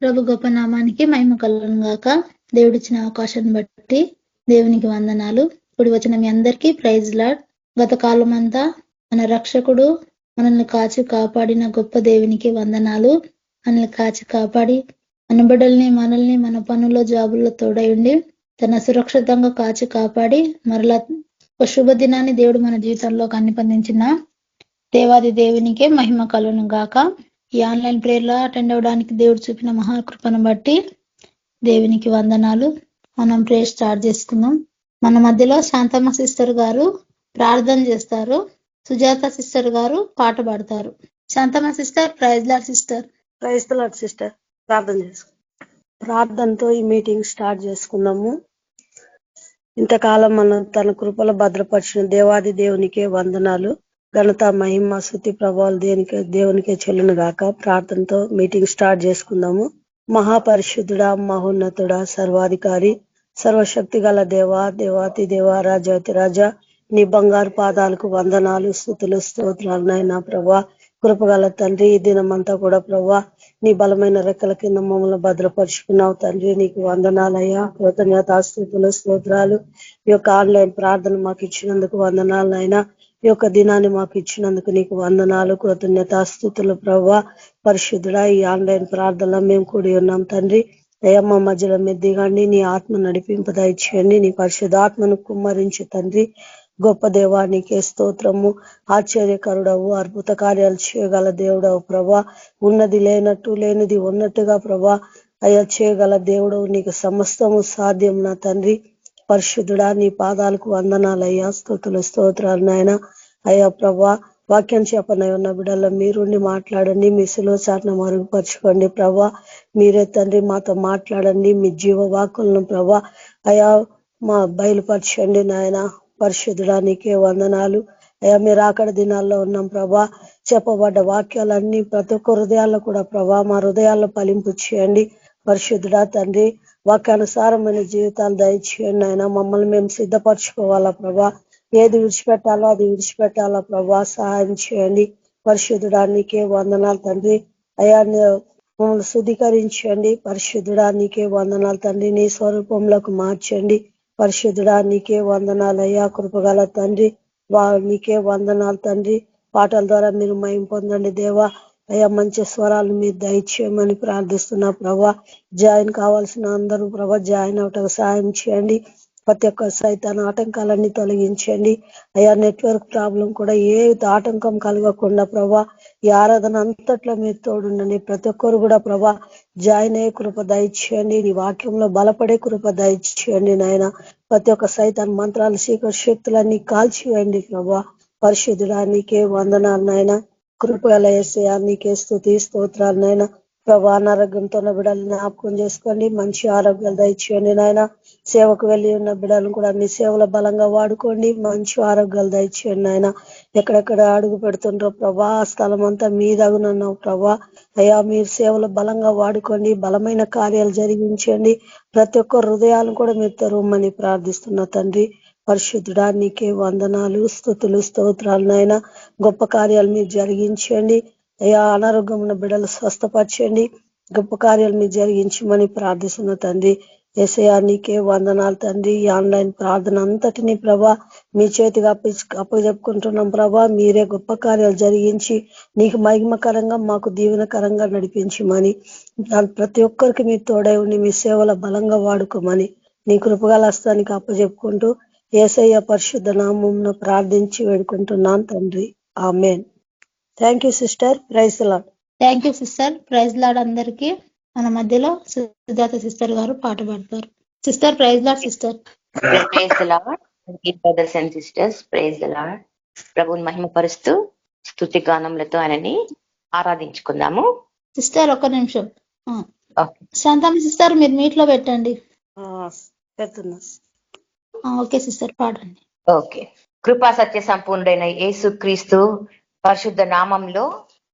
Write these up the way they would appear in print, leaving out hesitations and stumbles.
ప్రభు గొప్ప నామానికి మహిమ కలుగును గాక. దేవుడిచ్చిన అవకాశాన్ని బట్టి దేవునికి వందనాలు. ఇప్పుడు వచ్చిన మీ అందరికీ ప్రైజ్ లార్డ్. గత కాలం అంతా మన రక్షకుడు మనల్ని కాచి కాపాడిన గొప్ప దేవునికి వందనాలు. మనల్ని కాచి కాపాడి మన బిడ్డల్ని మనల్ని మన పనుల్లో జాబుల్లో తోడయుండి తన సురక్షితంగా కాచి కాపాడి మరలా ఒక శుభదినాన్ని దేవుడు మన జీవితంలో కనిపందించిన దేవాది దేవునికే మహిమ కలుగును గాక. ఈ ఆన్లైన్ ప్రేయర్లో అటెండ్ అవ్వడానికి దేవుడు చూపిన మహాకృపను బట్టి దేవునికి వందనాలు. మనం ప్రేయర్ స్టార్ట్ చేసుకుందాం. మన మధ్యలో శాంతమ్మ సిస్టర్ గారు ప్రార్థన చేస్తారు. సుజాత సిస్టర్ గారు పాట పాడతారు. Shanthamma sister, praise Lord sister. Praise Lord sister. ప్రార్థన చేసుకుందాం. ప్రార్థనతో ఈ మీటింగ్ స్టార్ట్ చేసుకుందాము. ఇంతకాలం మనం తన కృపలో భద్రపరిచిన దేవాది దేవునికే వందనాలు. ఘనత మహిమ స్తుతి ప్రభావాలు దేవునికే చెల్లును గాక. ప్రార్థనతో మీటింగ్ స్టార్ట్ చేసుకుందాము. మహాపరిశుద్ధుడా, మహోన్నతుడా, సర్వాధికారి, సర్వశక్తి గల దేవా, దేవాతి దేవా, రాజాతి రాజా, నీ బంగారు పాదాలకు వందనాలు, స్తుతులు, స్తోత్రాలు నాయనా ప్రభా. కృపగల తండ్రి, ఈ దినమంతా కూడా ప్రభా నీ బలమైన రెక్కల కింద మమ్మల్ని భద్రపరుచుకున్నావు తండ్రి. నీకు వందనాలయ్యా, కృతజ్ఞతాస్తుతులు, స్తోత్రాలు. ఈ యొక్క ఆన్లైన్ ప్రార్థన మాకు ఇచ్చినందుకు వందనాలు అయినా, ఈ యొక్క దినాన్ని మాకు ఇచ్చినందుకు నీకు వందనాలు, కృతజ్ఞతాస్తుతులు ప్రభా. పరిశుద్ధుడా, ఈ ఆన్లైన్ ప్రార్థనలో మేము కూడి ఉన్నాం తండ్రి. అయ్యా, మా మధ్యలో మీరు దిగండి, నీ ఆత్మ నడిపింపు దయచేయండి, నీ పరిశుద్ధాత్మను కుమ్మరించి తండ్రి. గొప్ప దేవా, నీకే స్తోత్రము. ఆశ్చర్యకరుడవు, అద్భుత కార్యాలు చేయగల దేవుడవు ప్రభా. ఉన్నది లేనట్టు, లేనిది ఉన్నట్టుగా ప్రభా అయ్యా చేయగల దేవుడవు. నీకు సమస్తము సాధ్యం నా తండ్రి. పరిశుద్ధుడా, నీ పాదాలకు వందనాలయ్యా, స్తుతులు, స్తోత్రాలు నాయన. అయ్యా ప్రభా, వాక్యం చెప్పనై ఉన్న బిడ్డల్లో మీరుండి మాట్లాడండి, మీ సిలువ చాటును మరుగుపరచుకోండి ప్రభా. మీరే తండ్రి మాతో మాట్లాడండి, మీ జీవ వాక్కులను ప్రభా అయ్యా మా బయలుపరచండి నాయన. పరిశుద్ధుడా, నీకే వందనాలు అయ్యా. మీరు అక్కడ దినాల్లో ఉన్నాం ప్రభా. చెప్పబడ్డ వాక్యాలన్నీ ప్రతి ఒక్క హృదయాల్లో కూడా ప్రభా మా హృదయాల్లో ఫలింపు చేయండి. పరిశుద్ధుడా తండ్రి, వాక్యానుసారమైన జీవితాలు దయచేయండి ఆయన. మమ్మల్ని మేము సిద్ధపరచుకోవాలా ప్రభా. ఏది విడిచిపెట్టాలో అది విడిచిపెట్టాలా ప్రభా, సహాయం చేయండి. పరిశుద్ధుడా, నీకే వందనాలు తండ్రి. అయ్యా, మమ్మల్ని శుద్ధీకరించండి. పరిశుద్ధుడా, నీకే వందనాలు తండ్రి. నీ స్వరూపంలోకి మార్చండి. పరిశుద్ధుడా, నీకే వందనాలయ్యా, కృపగల తండ్రి. నీకే వందనాలు తండ్రి. పాటల ద్వారా మీరు మహిమ పొందండి దేవా. అయ్యా, మంచి స్వరాలు మీరు దయచేయమని ప్రార్థిస్తున్నా ప్రభా. జాయిన్ కావాల్సిన అందరూ ప్రభా జాయిన్ అవటకు సహాయం చేయండి. ప్రతి ఒక్క సైతాన్ ఆటంకాలన్నీ తొలగించండి అయ్యా. నెట్వర్క్ ప్రాబ్లం కూడా ఏ ఆటంకం కలగకుండా ప్రభా ఈ ఆరాధన అంతట్లో మీరు తోడుండండి. ప్రతి ఒక్కరు కూడా ప్రభా జాయిన్ అయ్యే కృప దయచేయండి. నీ వాక్యంలో బలపడే కృప దయచేయండి నాయన. ప్రతి ఒక్క సైతాన్ మంత్రాలు శీకర శక్తులన్నీ కాల్చివేయండి ప్రభా. పరిశుద్ధుడా, నీకే వందనాలు నాయన. కృపల యేసయ్యా, నీకే స్తుతి స్తోత్రాలు నాయన. ప్రభా, అనారోగ్యంతో ఉన్న బిడ్డలు జ్ఞాపకం చేసుకోండి, మంచి ఆరోగ్యాలు దయచేయండి నాయన. సేవకు వెళ్ళి ఉన్న బిడ్డలను కూడా మీ సేవలో బలంగా వాడుకోండి, మంచి ఆరోగ్యాలు దయచేయండి నాయన. ఎక్కడెక్కడ అడుగు పెడుతుండ్రో ప్రభా ఆ స్థలం అంతా మీదగునన్నావు ప్రభా. అయ్యా, మీరు సేవలో బలంగా వాడుకోండి, బలమైన కార్యాలు జరిగించండి. ప్రతి ఒక్క హృదయాలను కూడా మీరు తెరవమని ప్రార్థిస్తున్నా తండ్రి. పరిశుద్ధుడా, నీకే వందనాలు, స్తుతులు, స్తోత్రాలు నాయన. గొప్ప కార్యాలు మీరు జరిగించండి అయ్యా. అనారోగ్యం ఉన్న బిడ్డలు స్వస్థపరచండి, గొప్ప కార్యాలు మీరు జరిగించమని ప్రార్థిస్తున్న తండ్రి. యేసయ్యా, నీకే వందనాలు తండ్రి. ఈ ఆన్లైన్ ప్రార్థన అంతటినీ ప్రభా మీ చేతిగా అప్పచెప్పుకుంటున్నాం ప్రభా. మీరే గొప్ప కార్యాలు జరిగించి నీకు మహిమకరంగా మాకు దీవెనకరంగా నడిపించమని, ప్రతి ఒక్కరికి మీరు తోడై ఉండి మీ సేవల బలంగా వాడుకోమని నీ కృపగల హస్తానికి అప్పచెప్పుకుంటూ యేసయ్య పరిశుద్ధ నామమున ప్రార్థించి వేడుకుంటున్నాను తండ్రి. Amen. Thank you sister. Praise Lord. Thank you sister. Praise Lord అందరికీ. మన మధ్యలో సుజాత సిస్టర్ గారు పాట పాడతారు. Sister, praise Lord sister. Praise the Lord. Brothers and sisters, praise the Lord. ప్రభువుని మహిమపరుస్తూ స్తుతి గానములతో ఆయనని ఆరాధించుకుందాము. సిస్టర్ ఒక్క నిమిషం. శాంతమ్మ సిస్టర్, మీరు మీట్లో పెట్టండి. పెడుతున్నా. ఓకే సిస్టర్, పాడండి. ఓకే. కృపా సత్య సంపూర్ణుడైన యేసు క్రీస్తు పరిశుద్ధ నామంలో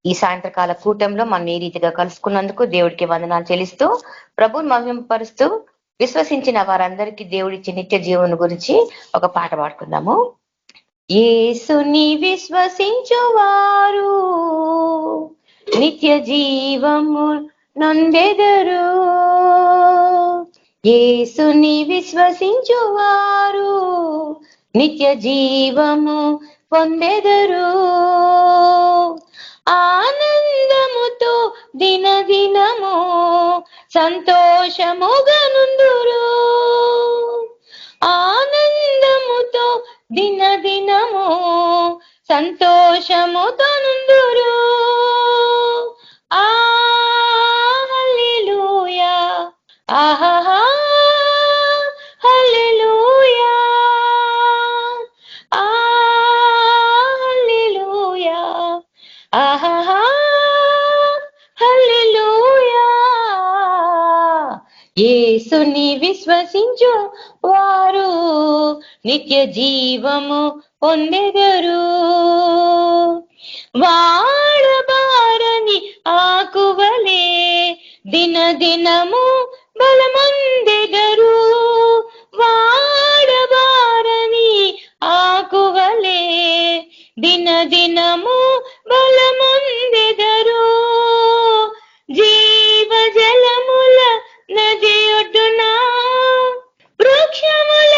ఈ సాయంత్రకాల కూటంలో మనం ఈ రీతిగా కలుసుకున్నందుకు దేవుడికి వందనాలు చెల్లిస్తూ ప్రభువుని మహిమపరుస్తూ విశ్వసించిన వారందరికీ దేవుడిచ్చే నిత్య జీవన గురించి ఒక పాట పాడుకుందాము. యేసుని విశ్వసించువారు నిత్య జీవము నొందెదరు. యేసుని విశ్వసించువారు నిత్య జీవము పొందెదరు. ఆనందముతో దినదినము సంతోషముగా నుందురు. ఆనందముతో దినదినము సంతోషముతో నుందురు. హల్లెలూయా, ఆహా హల్లెలూయా, హల్లెలూయా, ఆహా హల్లెలూయా. యేసుని విశ్వసించు వారు నిత్య జీవము పొందెదరు. వాడబారని ఆకువలే దినదినము బలమొందెదరు. వాడబారని ఆకువలే దినదినము బలమొందెదరు. జీవ జలముల నది ఒడ్డున వృక్షముల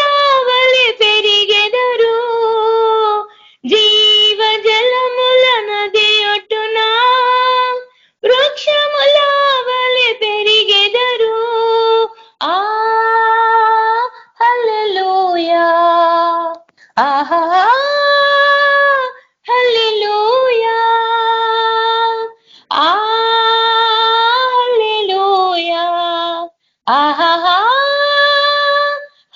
వలె పెరిగెదరు. జీవ జలముల నది ఒడ్డున వృక్షముల వలె పెరిగెదరు. హల్లెలూయా, ఆహా హల్లెలూయా, హల్లెలూయా, ఆహా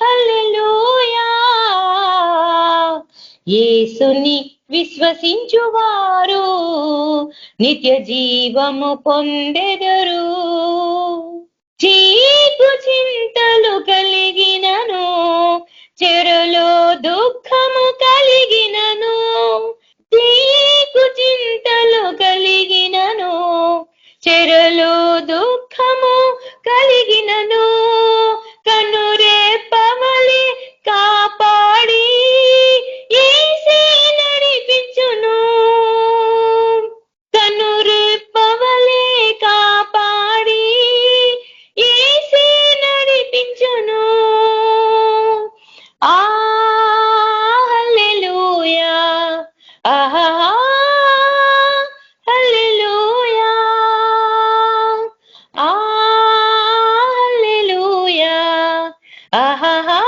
హల్లెలూయా. యేసుని విశ్వసించువారు నిత్య జీవము పొందెదరు. చీకు చింతలు కలిగినను చెరలో దుఃఖము కలిగినను. చీకు చింతలు కలిగినను చెరలో దుఃఖము కలిగినను. కనురేపవలె కాపాడి యేసే నడిపించును. కనురేపవలె కాపాడి యేసే నడిపించును. హల్లెలూయా, ఆహా హల్లెలూయా, హల్లెలూయా, ఆహా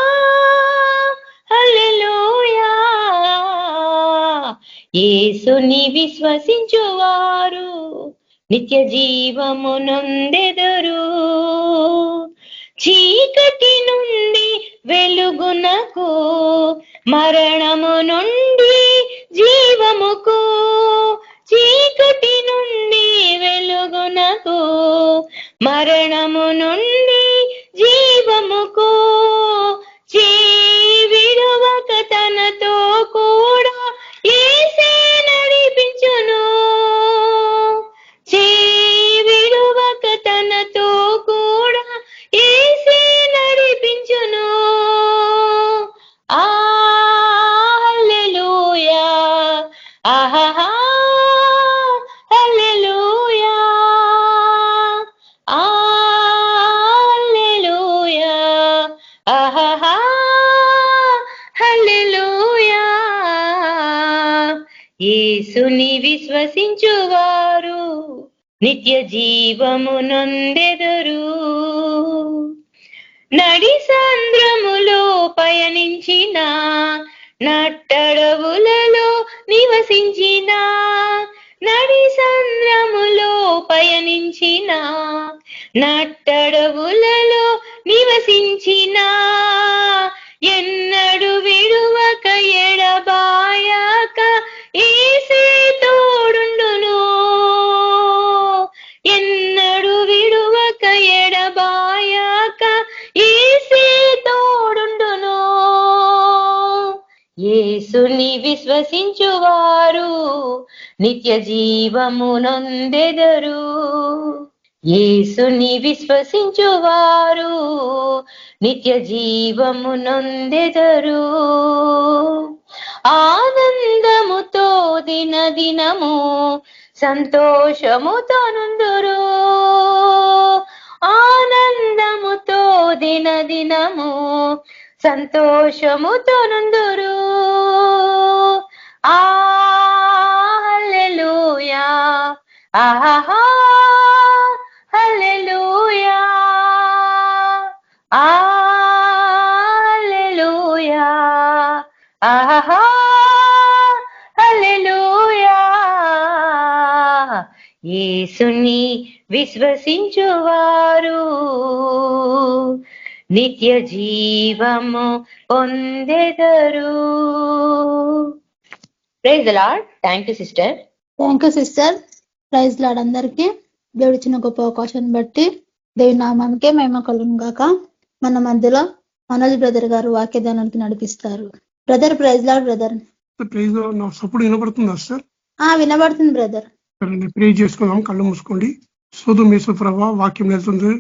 హల్లెలూయా. యేసుని విశ్వసించువారు నిత్య జీవము నొందెదరు. చీకటి నుండి వెలుగునకు, మరణము నుండి జీవముకు. చీకటి నుండి వెలుగునకు, మరణము నుండి జీవముకు. విడువక తనతో కూడా యేసే నడిపించును. విడువక తనతో కూడా యేసే నడిపించును. హల్లెలూయా, ఆహా హల్లెలూయా, హల్లెలూయా, ఆహా హల్లెలూయా. యేసుని విశ్వసించువారు నిత్య జీవము నొందెదరు. నడి సంద్రములో పయనించిన, నట్టడవులలో నివసించిన. నడి సంద్రములో పయనించిన, నట్టడవులలో నివసించిన. ఎన్నడు విడువక ఎడబాయక యేసే తోడుండును. ఎన్నడు విడువక ఎడబాయక యేసే తోడుండును. యేసుని విశ్వసించువారు నిత్య జీవము నొందెదరు. యేసుని విశ్వసించువారు నిత్య జీవము నొందెదరు. ఆనందముతో దినదినము సంతోషముతో నుందురు, ఆనందముతో దినదినము సంతోషముతో నుందురు. హల్లెలూయా, ఆహా హల్లెలూయా, హల్లెలూయా, ఆహా హల్లెలూయా. యేసుని విశ్వసించువారు నిత్య జీవము పొందెదరు. Praise the Lord. Thank you sister. Thank you sister. Praise Lord అందరికీ. దేవుడు ఇచ్చిన గొప్ప అవకాశాన్ని బట్టి దేవుని నామానికే మహిమ కలుగును గాక. మన మధ్యలో మనోజ్ బ్రదర్ గారు వాక్యదానానికి నడిపిస్తారు. Brother, praise Lord brother. Support వినపడుతుందా సార్? వినబడుతుంది బ్రదర్. ప్రే చేసుకుందాం. కళ్ళు మూసుకోండి. సోదం యేసుప్రభ, వాక్యం వెళ్తుంది.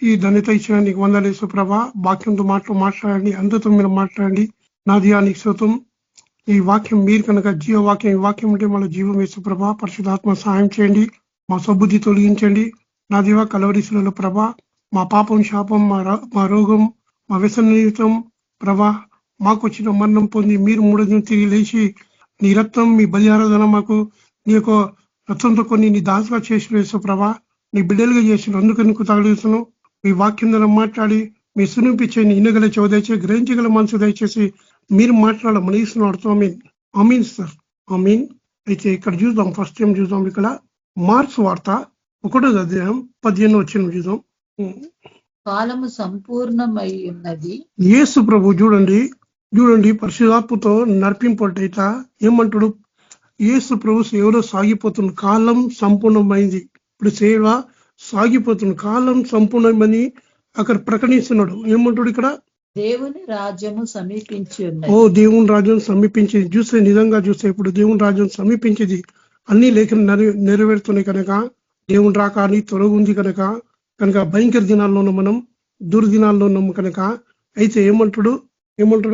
ఈ ధన్యత ఇచ్చిన నీకు వందలు యేసుప్రభ. వాక్యంతో మాట్లాడండి, అందరితో మీరు మాట్లాడండి. నాదియా నీకు స్తోత్రం. ఈ వాక్యం మీరు కనుక జీవవాక్యం, ఈ వాక్యం అంటే మన జీవం యేసుప్రభ. పరిశుద్ధాత్మ సహాయం చేయండి, మా సబుద్ధి తొలగించండి. నా దేవ కలవరిశిలలో ప్రభ, మా పాపం, శాపం, మా రోగం, మా వ్యసనం ప్రభ, మాకు వచ్చిన మరణం పొంది మీరు 3 దినం తిరిగి లేచి నీ రక్తం, మీ బలిఆరాధన మాకు నీ యొక్క రక్తంతో కొన్ని నీ దాసుగా చేసిన యేసు ప్రభ, నీ బిడ్డలుగా చేసిన అందుకు నీకు తగలుస్తున్నావు. మీ వాక్యం ద్వారా మాట్లాడి మీ సునిపించండి, ఇన్నగల చెవ దయచేసి, గ్రహించగల మనసు దయచేసి మీరు మాట్లాడమని ఇస్తున్నాడు. ఆమీన్ సార్, ఆమీన్. అయితే ఇక్కడ చూద్దాం, ఫస్ట్ టైం చూద్దాం. ఇక్కడ మార్క్స్ వార్త 1వ అధ్యాయం 15వ వచనం చూద్దాం. కాలము సంపూర్ణమై ఉన్నది. యేసు ప్రభు చూడండి పరిశుధాత్మతో నడిపింపట ఏమంటాడు? యేసు ప్రభు సేవలో సాగిపోతున్న కాలం సంపూర్ణమైంది. ఇప్పుడు సేవ సాగిపోతున్న కాలం సంపూర్ణమని అక్కడ ప్రకటిస్తున్నాడు. ఏమంటాడు ఇక్కడ? దేవుని రాజ్యము సమీపించి ఉన్నది. దేవుని రాజ్యం సమీపించింది. చూస్తే నిజంగా చూస్తే ఇప్పుడు దేవుని రాజ్యం సమీపించేది. అన్ని లేఖలు నెరవేరుతున్నాయి కనుక, దేవుని రాక అని తొలగుంది కనుక భయంకర దినాల్లో మనం, దుర్దినాల్లో ఉన్నాము కనుక. అయితే ఏమంటాడు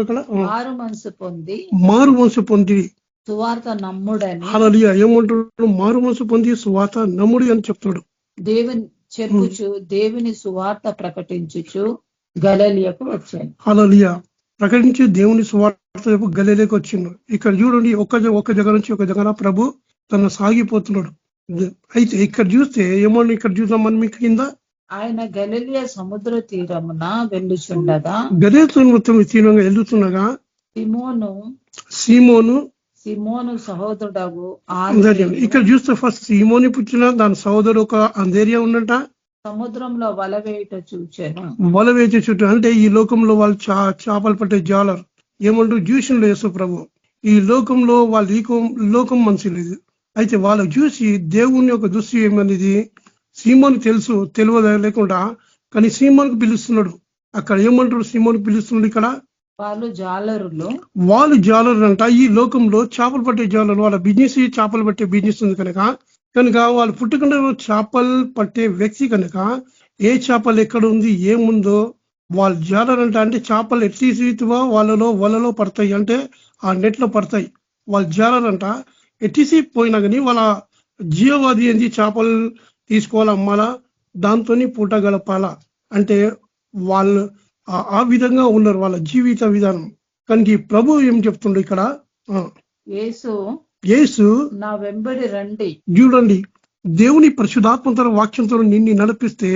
అక్కడ? మారు మనసు పొంది సువార్త నమ్ముడని. హల్లెలూయా. ఏమంటాడు? మారు మనసు పొంది సువార్త నమ్ముడి అని చెప్తాడు. దేవుని సువార్త ప్రకటించుచు గలిలయకు వచ్చాను. హల్లెలూయా. ప్రకటించి దేవుని సువార్త గలిలయకు వచ్చిండు. ఇక్కడ చూడండి, ఒక జగ నుంచి ఒక జగన ప్రభు తను సాగిపోతున్నాడు. అయితే ఇక్కడ చూస్తే ఏమన్నా, ఇక్కడ చూద్దాం మనం మీకు కింద ఆయన గలిలయ సముద్ర తీరమున వెళ్ళుచుండగా, తీరంగా వెళ్తుండగా సీమోను సహోదరుడు ఇక్కడ చూస్తే ఫస్ట్ సీమోని పుట్టిన దాని సహోదరుడు ఒక అందేరియా ఉన్నట సముద్రంలో వల వేయుట చూచాను. వల వేచే చుట్టూ అంటే ఈ లోకంలో వాళ్ళు చేపలు పట్టే జాలర్ ఏమంటూ చూసిండు యేసు ప్రభు. ఈ లోకంలో వాళ్ళు ఈ లోకం మంచి లేదు. అయితే వాళ్ళకు చూసి దేవుని యొక్క దృష్టి ఏమనేది సీమోను తెలియదు లేకుండా, కానీ సీమోనుకు పిలుస్తున్నాడు. అక్కడ ఏమంటాడు? సీమోను పిలుస్తున్నాడు. ఇక్కడ వాళ్ళు జాలరు అంట. ఈ లోకంలో చేపలు పట్టే జాలరు. వాళ్ళ బిజినెస్ చేపలు పట్టే బిజినెస్ ఉంది కనుక వాళ్ళు పుట్టుకుండా చేపలు పట్టే వ్యక్తి కనుక ఏ చేపలు ఎక్కడ ఉంది ఏముందో వాళ్ళు జాలరు అంట. అంటే చేపలు ఎట్టిసివా వలలో పడతాయి, అంటే ఆ నెట్ లో పడతాయి. వాళ్ళు జాలరు అంట. ఎట్టిసి పోయినా కానీ వాళ్ళ జీవవాది ఏంది? చేపలు తీసుకోవాలా, అమ్మాలా, దాంతో పూట గడపాలా. అంటే వాళ్ళు ఆ విధంగా ఉన్నారు వాళ్ళ జీవిత విధానం. కానీ ప్రభు ఏం చెప్తుండ్రు ఇక్కడ? యేసు నా వెంబడి రండి. చూడండి, దేవుని పరిశుధాత్మతో వాక్యంతో నిన్ను నడిపిస్తే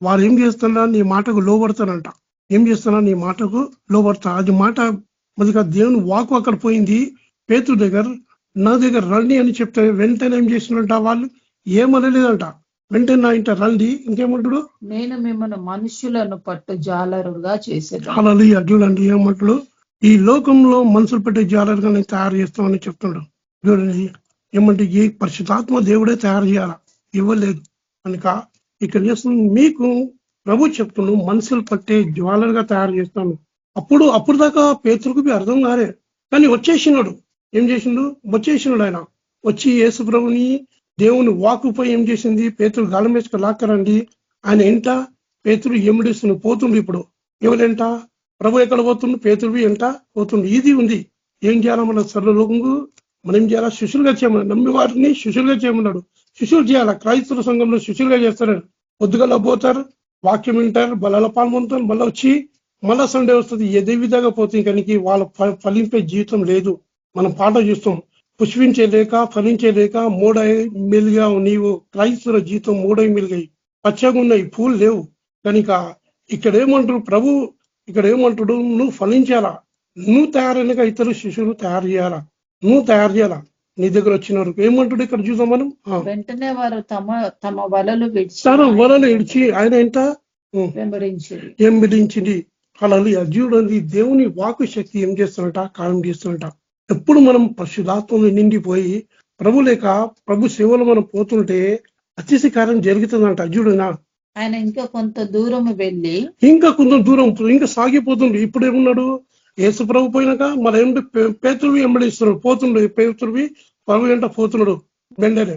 వారు ఏం చేస్తున్నా? నీ మాటకు లోబడతానంట. ఏం చేస్తున్నా? నీ మాటకు లోబడతా. అది మాట మొదటిగా దేవుని వాకు అక్కడ పోయింది. పేతురు దగ్గర, నా దగ్గర రండి అని చెప్తే వెంటనే ఏం చేసినట్ట? వాళ్ళు ఏమనలేదంట. వెంటనే నా ఇంట రండి. ఇంకేమంటాడు? నేను మిమ్మల్ని మనుషులను పట్టు జాలరుగా చేసేది. హల్లెలూయా. చూడండి ఏమంటాడు? ఈ లోకంలో మనుషులు పట్టే జాలరుగా నేను తయారు చేస్తామని చెప్తున్నాడు. చూడండి ఏమంటే ఈ పరిశుద్ధాత్మ దేవుడే తయారు చేయాలా, ఇవ్వలేదు కనుక ఇక్కడ చేస్తుంది. మీకు ప్రభు చెప్తున్నాడు మనుషులు పట్టే జ్వాలరుగా తయారు చేస్తాను. అప్పుడు దాకా పేతురుకు అర్థం కాలే, కానీ వచ్చేసినాడు. ఏం చేసిండు? వచ్చేసినాడు. ఆయన వచ్చి యేసు ప్రభుని దేవుని వాకుపై ఏం చేసింది? పేతురు గాలం వేసుకు లాక్కరండి. ఆయన ఎంట పేతురు ఎముడిస్తున్న పోతుండు. ఇప్పుడు ఎవరెంట? ప్రభు ఎక్కడ పోతుండు? పేతురు ఎంట పోతుండు. ఇది ఉంది. ఏం చేయాలా? మన సర్వలోకంకు మనం ఏం చేయాలా? శిష్యులుగా చేయమన్నాడు. నమ్మి వారిని శిష్యులుగా చేయమన్నాడు. శిష్యులు చేయాలా? క్రైస్తవ సంఘంలో శిష్యులుగా చేస్తారు. పొద్దుగల పోతారు, వాక్యం వింటారు, బలలో పాల్గొంటారు, మళ్ళీ వచ్చి మళ్ళా సండే వస్తుంది. ఏదే విధంగా పోతుంది కనుక వాళ్ళ ఫలింపే జీవితం లేదు. మనం పాట చూస్తాం, పుష్పించలేక ఫలించలేక మూడై మెలుగా నీవు క్రైస్తవ జీవితం మూడై మెలుగాయి, పచ్చగా ఉన్నాయి, పూలు లేవు. కనుక ఇక్కడ ఏమంటారు ప్రభు, ఇక్కడ ఏమంటాడు? నువ్వు ఫలించాలా, నువ్వు తయారైనగా ఇతరు శిష్యులు తయారు చేయాలా, నువ్వు తయారు చేయాలా. నీ దగ్గర వచ్చిన వరకు ఏమంటాడు ఇక్కడ చూద్దాం మనం. వెంటనే వారు తమ వలలు తన వలలు ఇడిచి ఆయన ఎంత వెంబడించింది. అలా చూడండి, దేవుని వాకు శక్తి ఏం చేస్తున్నట, కాలం చేస్తున్నట. ఎప్పుడు మనం పరిశుధాత్మను నిండిపోయి ప్రభు లేక ప్రభు సేవలు మనం పోతుంటే అతిశయ కార్యం జరుగుతుందంట. చూడనా, ఆయన ఇంకా కొంత దూరం వెళ్ళి ఇంకా కొంత దూరం ఇంకా సాగిపోతుండ్రు. ఇప్పుడు ఏమున్నాడు? యేసు ప్రభు పోయినాక మన ఏమిటి పేతురువి వెంబడిస్తున్నాడు, పోతుండు. పేతురువి ప్రభు వెంట పోతున్నాడు. వెంటనే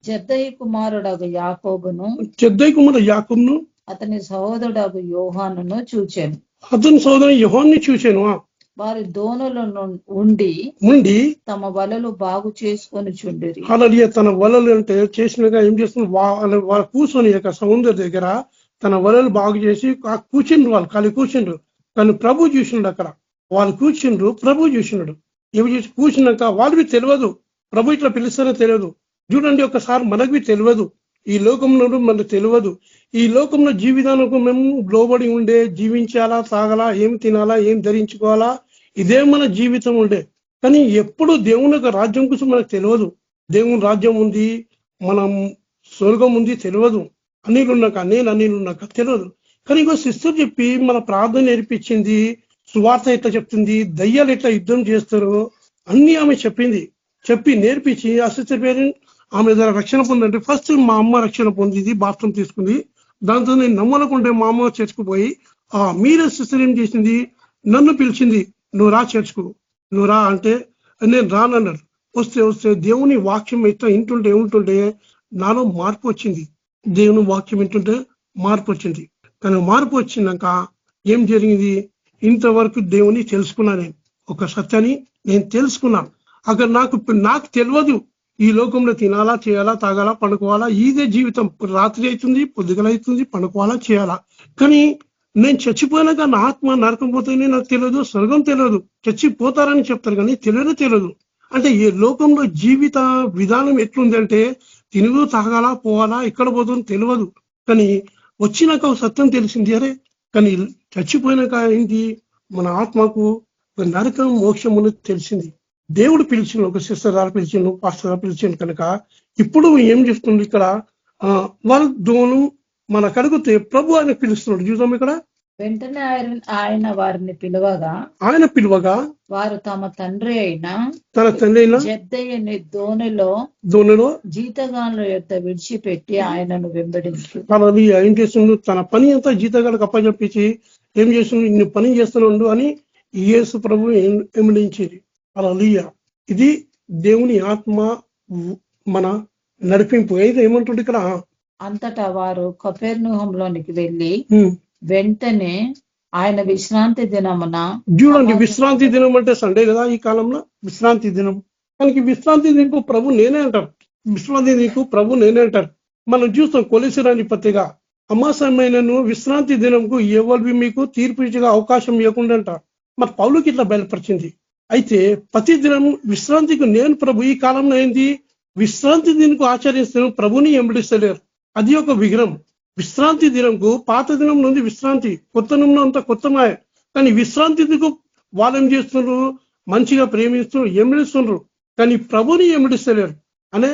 జద్దయి కుమారుడు యాకోబును, జద్దయి కుమారుడు యాకోబును, అతని సహోదరుడు యోహానును చూచాను. అతని సోదరుని యోహాన్ని చూశాను. వారి దోణులను ఉండి తమ వలలు బాగు చేసుకొని చుండిరి. అలా తన వలలు అంటే చేసినగా ఏం చేస్తున్నారు? వాళ్ళ కూర్చొని యొక్క సముద్ర దగ్గర తన వలలు బాగు చేసి కూర్చుండ్రు. వాళ్ళు ఖాళీ కూర్చుండ్రు, కానీ ప్రభు చూసిండు. అక్కడ వాళ్ళు కూర్చుండ్రు, ప్రభు చూసినాడు. ఏమి చేసి కూర్చున్నాక వాళ్ళకి తెలియదు ప్రభు ఇట్లా పిలుస్తారో తెలియదు. చూడండి, ఒకసారి మనకి తెలియదు, ఈ లోకంలో మనకు తెలియదు. ఈ లోకంలో జీవితానికి మేము లోబడి ఉండే, జీవించాలా, తాగాలా, ఏం తినాలా, ఏం ధరించుకోవాలా, ఇదే మన జీవితం ఉండే. కానీ ఎప్పుడు దేవుని యొక్క రాజ్యం కోసం మనకు తెలియదు. దేవుని రాజ్యం ఉంది, మనం స్వర్గం ఉంది తెలియదు. అన్నిలున్నాక నేను అన్నిలున్నాక తెలియదు. కానీ ఇంకో సిస్టర్ చెప్పి మన ప్రార్థన నేర్పించింది, సువార్త ఎట్లా చెప్తుంది, దయ్యాలు ఎట్లా యుద్ధం చేస్తారో అన్ని ఆమె చెప్పింది. చెప్పి నేర్పించి ఆ సిస్టర్ పేరు ఆమె దగ్గర రక్షణ పొందంటే ఫస్ట్ మా అమ్మ రక్షణ పొందింది, బాప్తం తీసుకుంది. దాంతో నేను నమ్మలకుంటే మా అమ్మ చర్చకుపోయి మీరే సిస్టర్ ఏం చేసింది, నన్ను పిలిచింది, నువ్వు రా చర్చకు, నువ్వు రా అంటే నేను రానన్నారు. వస్తే దేవుని వాక్యం ఎట్లా వింటుంటే నాలో మార్పు వచ్చింది. దేవుని వాక్యం వింటుంటే మార్పు వచ్చింది. కానీ మార్పు వచ్చినాక ఏం జరిగింది? ఇంతవరకు దేవుని తెలుసుకున్నా, నేను ఒక సత్యాన్ని నేను తెలుసుకున్నా. అక్కడ నాకు తెలియదు ఈ లోకంలో తినాలా, చేయాలా, తాగాలా, పండుకోవాలా, ఇదే జీవితం. రాత్రి అవుతుంది, పొద్దుగలవుతుంది, పండుకోవాలా, చేయాలా. కానీ నేను చచ్చిపోయినాక నా ఆత్మ నరకం పోతుంది నాకు తెలియదు, స్వర్గం తెలియదు. చచ్చిపోతారని చెప్తారు కానీ తెలియదు. అంటే ఈ లోకంలో జీవిత విధానం ఎట్లుంది అంటే తినుగు, తాగాలా, పోవాలా, ఎక్కడ పోతుందో తెలియదు. కానీ వచ్చినాక సత్యం తెలిసింది. అరే కానీ చచ్చిపోయినాక ఏంటి, మన ఆత్మకు నరకం మోక్షం అనేది తెలిసింది. దేవుడు పిలిచిండు, ఒక సిస్టర్ గారు పిలిచిండు, పాస్టర్ గారు పిలిచిండు. కనుక ఇప్పుడు ఏం చేస్తుంది ఇక్కడ, వాళ్ళ దోను మన కడుగుతే ప్రభు ఆయన పిలుస్తున్నాడు. చూద్దాం ఇక్కడ. వెంటనే ఆయన వారిని పిలువగా వారు తమ తండ్రి అయిన జద్దయ్యని దోణిలో జీతగానుల యొక్క విడిచిపెట్టి ఆయనను వెంబడించారు. అలా ఏం చేస్తుండు, తన పని అంతా జీతగాళ్ళకి అప్పచెప్పించి ఏం చేస్తుండు, ఇన్ని పని చేస్తున్నాడు అని యేసు ప్రభు వెంబడించేది. అలా ఇది దేవుని ఆత్మ మన నడిపింపు. అయితే ఏమంటుంది ఇక్కడ, అంతటా వారు కపెర్నహూములోనికి వెళ్ళి వెంటనే ఆయన విశ్రాంతి దినమున, చూడండి విశ్రాంతి దినం అంటే సండే కదా ఈ కాలంలో, విశ్రాంతి దినం. మనకి విశ్రాంతి నీకు ప్రభు నేనే అంటారు, విశ్రాంతి నీకు ప్రభు నేనే అంటారు. మనం చూస్తాం కొలెసిరాని పత్రిక, అమాసమైనను విశ్రాంతి దినంకు ఎవరు మీకు తీర్పు ఇచ్చగా అవకాశం ఇవ్వకుండా అంటారు. మరి పౌలుకి ఇట్లా బయలుపరిచింది. అయితే ప్రతి దినం విశ్రాంతికి నేను ప్రభు. ఈ కాలంలో ఏంది, విశ్రాంతి దినకు ఆచరిస్తాను, ప్రభుని ఎంబడిస్తలేరు. అది ఒక విగ్రహం. విశ్రాంతి దినంకు పాత దినం నుండి విశ్రాంతి, కొత్త దినంలో అంతా కొత్తమాయ. కానీ విశ్రాంతి దినకు వాళ్ళు ఏం చేస్తున్నారు, మంచిగా ప్రేమిస్తున్నారు, ఎంబడిస్తున్నారు. కానీ ప్రభుని ఎంబడిస్తలేరు అనే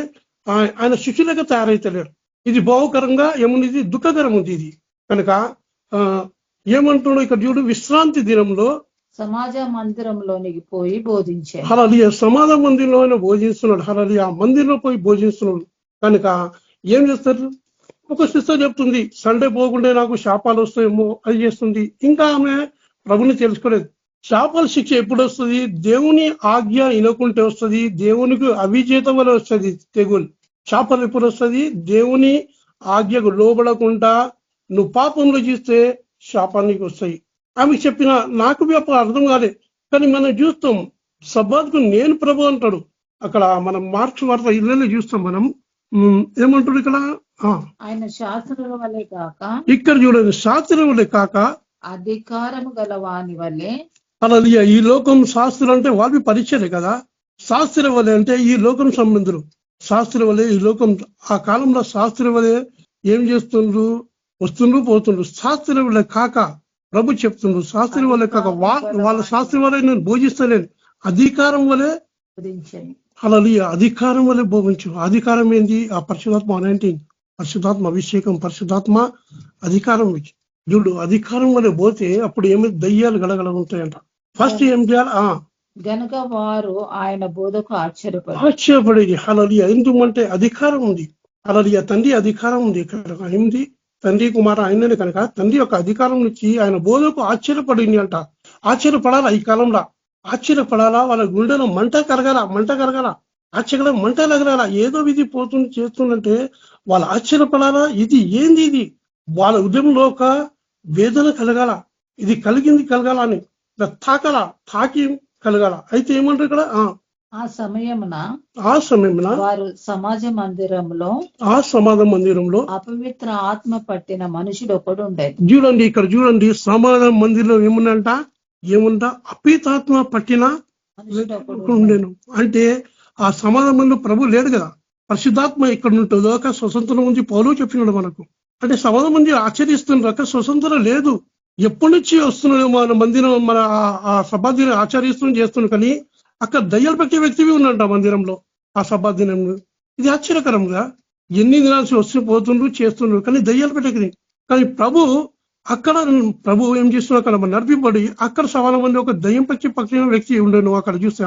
ఆయన శిష్యులుగా తయారైతలేరు. ఇది భావకరంగా ఏముంది, దుఃఖకరం ఉంది ఇది. కనుక ఏమంటున్నాడు ఇక్కడ చూడు, విశ్రాంతి దినంలో సమాజ మందిరంలోనికి పోయి బోధించాడు. హల్లెలూయా, సమాజ మందిరంలో బోధిస్తున్నాడు. హల్లెలూయా, మందిరంలో పోయి బోధిస్తున్నాడు. కనుక ఏం చేస్తారు, ఒక సిస్టర్ చెప్తుంది సండే పోకుండా నాకు శాపాలు వస్తాయేమో అది చేస్తుంది. ఇంకా ఆమె ప్రభుని తెలుసుకోలేదు. శాపాల శిక్ష ఎప్పుడు వస్తుంది, దేవుని ఆజ్ఞ వినకుంటే వస్తుంది, దేవునికి అవిజేత వల్ల వస్తుంది తెగులు. శాపాలు ఎప్పుడు వస్తుంది, దేవుని ఆజ్ఞకు లోబడకుండా నువ్వు పాపంలో చేస్తే శాపానికి వస్తాయి. ఆమె చెప్పిన నాకు అర్థం కాలే. కానీ మనం చూస్తాం సబ్బాత్కు నేను ప్రభు అంటాడు, అక్కడ మనం మార్క్స్ వార్త ఇళ్ళలో చూస్తాం మనం. ఏమంటాడు ఇక్కడ? ఆయన శాస్త్రుల వలె కాక, ఇక్కడ చూడండి, శాస్త్రం వలె కాక అధికారము గల వాని వలె. అలా ఈ లోకం శాస్త్రం అంటే వాళ్ళు పరిచయలే కదా. శాస్త్రం వలె అంటే ఈ లోకం సంబంధులు. శాస్త్రం వలె ఈ లోకం, ఆ కాలంలో శాస్త్రం వలె ఏం చేస్తుండ్రు? వస్తుండ్రు పోతుండ్రు. శాస్త్రం వలె కాక ప్రభు చెప్తుండ్రు, శాస్త్రం వలె కాక వాళ్ళ శాస్త్రం వలె నేను భోజిస్తలేను, అధికారం వలె. అలా అధికారం వలె భోగించు. అధికారం ఏంది? ఆ పరిశుధాత్మ అనాయింటింగ్, పరిశుధాత్మ అభిషేకం, పరిశుధాత్మ అధికారం ఇచ్చి చూడు. అధికారం వలె పోతే అప్పుడు ఏమైతే దయ్యాలు గడగడ ఉంటాయంట. ఫస్ట్ ఏం చేయాలి? గనుక వారు ఆయన బోధకు ఆశ్చర్యపడేది. హల్లెలూయా. ఎందుకంటే అధికారం ఉంది. హల్లెలూయా. తండ్రి అధికారం ఉంది. ఇక్కడ ఏంది? తండ్రి కుమార ఆయననే కనుక తండ్రి యొక్క అధికారం నుంచి ఆయన బోధకు ఆశ్చర్యపడింది అంట. ఆశ్చర్యపడాలా ఈ కాలంలో? ఆశ్చర్యపడాలా? వాళ్ళ గుండెలో మంట కరగాల. ఆశ్చర్య మంట లగరాలా? ఏదో విధి పోతుంది చేస్తుందంటే వాళ్ళు ఆశ్చర్యపడాలా? ఇది ఏంది? ఇది వాళ్ళ ఉదయంలో ఒక వేదన కలగాల. ఇది కలగాల అని తాకి కలగాల. అయితే ఏమంటారు ఇక్కడ? ఆ సమయమున వారు సమాజ మందిరంలో అపవిత్ర ఆత్మ పట్టిన మనుషుడు ఒకడు ఉండేది. చూడండి, ఇక్కడ చూడండి, సమాజ మందిరంలో ఏముంట అపవిత్రాత్మ పట్టిన ఉండేను. అంటే ఆ సమాజంలో ప్రభు లేడు కదా. పరిశుద్ధాత్మ ఇక్కడ ఉంటుందో ఒక స్వతంత్రం ఉంది. పౌలు చెప్పినాడు మనకు. అంటే సమాజం మంది ఆచరిస్తున్నారు, అక్కడ స్వతంత్రం లేదు. ఎప్పటి నుంచి వస్తున్నాడు మన మందిరం, మన ఆ సభాదినం ఆచరిస్తూ చేస్తున్నాడు. కానీ అక్కడ దయ్యాలు పెట్టే వ్యక్తివి ఉన్నాడు ఆ మందిరంలో, ఆ సభాదినంలో. ఇది ఆశ్చర్యకరంగా ఎన్ని దినాల్సి వస్తూ పోతుండ్రు చేస్తుండ్రు, కానీ దయ్యాలు పెట్టేది. కానీ అక్కడ ప్రభు ఏం చేస్తున్నాడు? అక్కడ నడిపిబడి అక్కడ సవాల మంది ఒక దయ్యం పక్షిన వ్యక్తి ఉండను అక్కడ చూస్తే.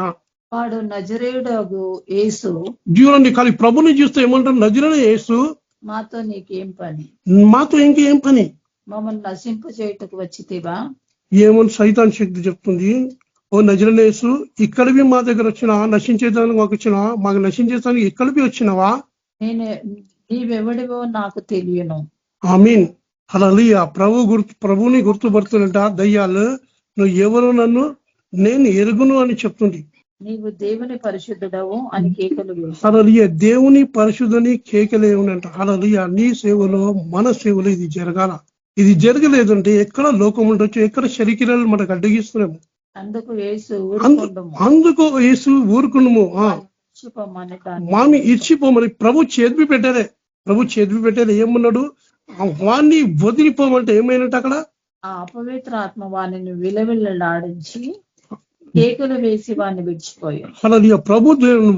వాడు నజరేయుడగు యేసు. చూడండి, కానీ ప్రభుని చూస్తే ఏమంటారు? నజరేయుడు యేసు, మాతో నీకేం పని? మాతో ఇంకేం పని? మమ్మల్ని నశింప చేయటకు వచ్చితివా? ఏమని సైతాన్ శక్తి చెప్తుంది. ఓ నజరేయుడు యేసు, ఇక్కడివి మా దగ్గర వచ్చినా, నశించేదానికి మాకు వచ్చినా, మాకు నశించేదానికి ఇక్కడివి వచ్చినావా? నీవెవడివో నాకు తెలియను. ఆమీన్. హల్లెలూయా. ప్రభుని గుర్తుపడుతున్నట దయ్యాలు. నువ్వు ఎవరు? నేను ఎరుగును అని చెప్తుంది. నీవు దేవుని పరిశుద్ధుడవు అని కేకలు వేసి. హల్లెలూయా. దేవుని పరిశుద్ధని కేకలే ఉండంట. హల్లెలూయా. నీ సేవలో, మన సేవలో ఇది జరగాల. ఇది జరగలేదంటే ఎక్కడ లోకం ఉండొచ్చు, ఎక్కడ శరీరాలు మనకు అడ్డగిస్తున్నాము. అందుకు యేసు ఊరుకున్నాము. మామి ఇచ్చిపోమని ప్రభు చేతిపి పెట్టారే. ఏమన్నాడు? వాణ్ణి వదిలిపోమంటే ఏమైనట్టు అక్కడ? ఆ అపవిత్ర ఆత్మ వాణిని విలవిల్లాడించి కేకులు వేసి వాడిని విడిచిపోయాడు. అలా ప్రభు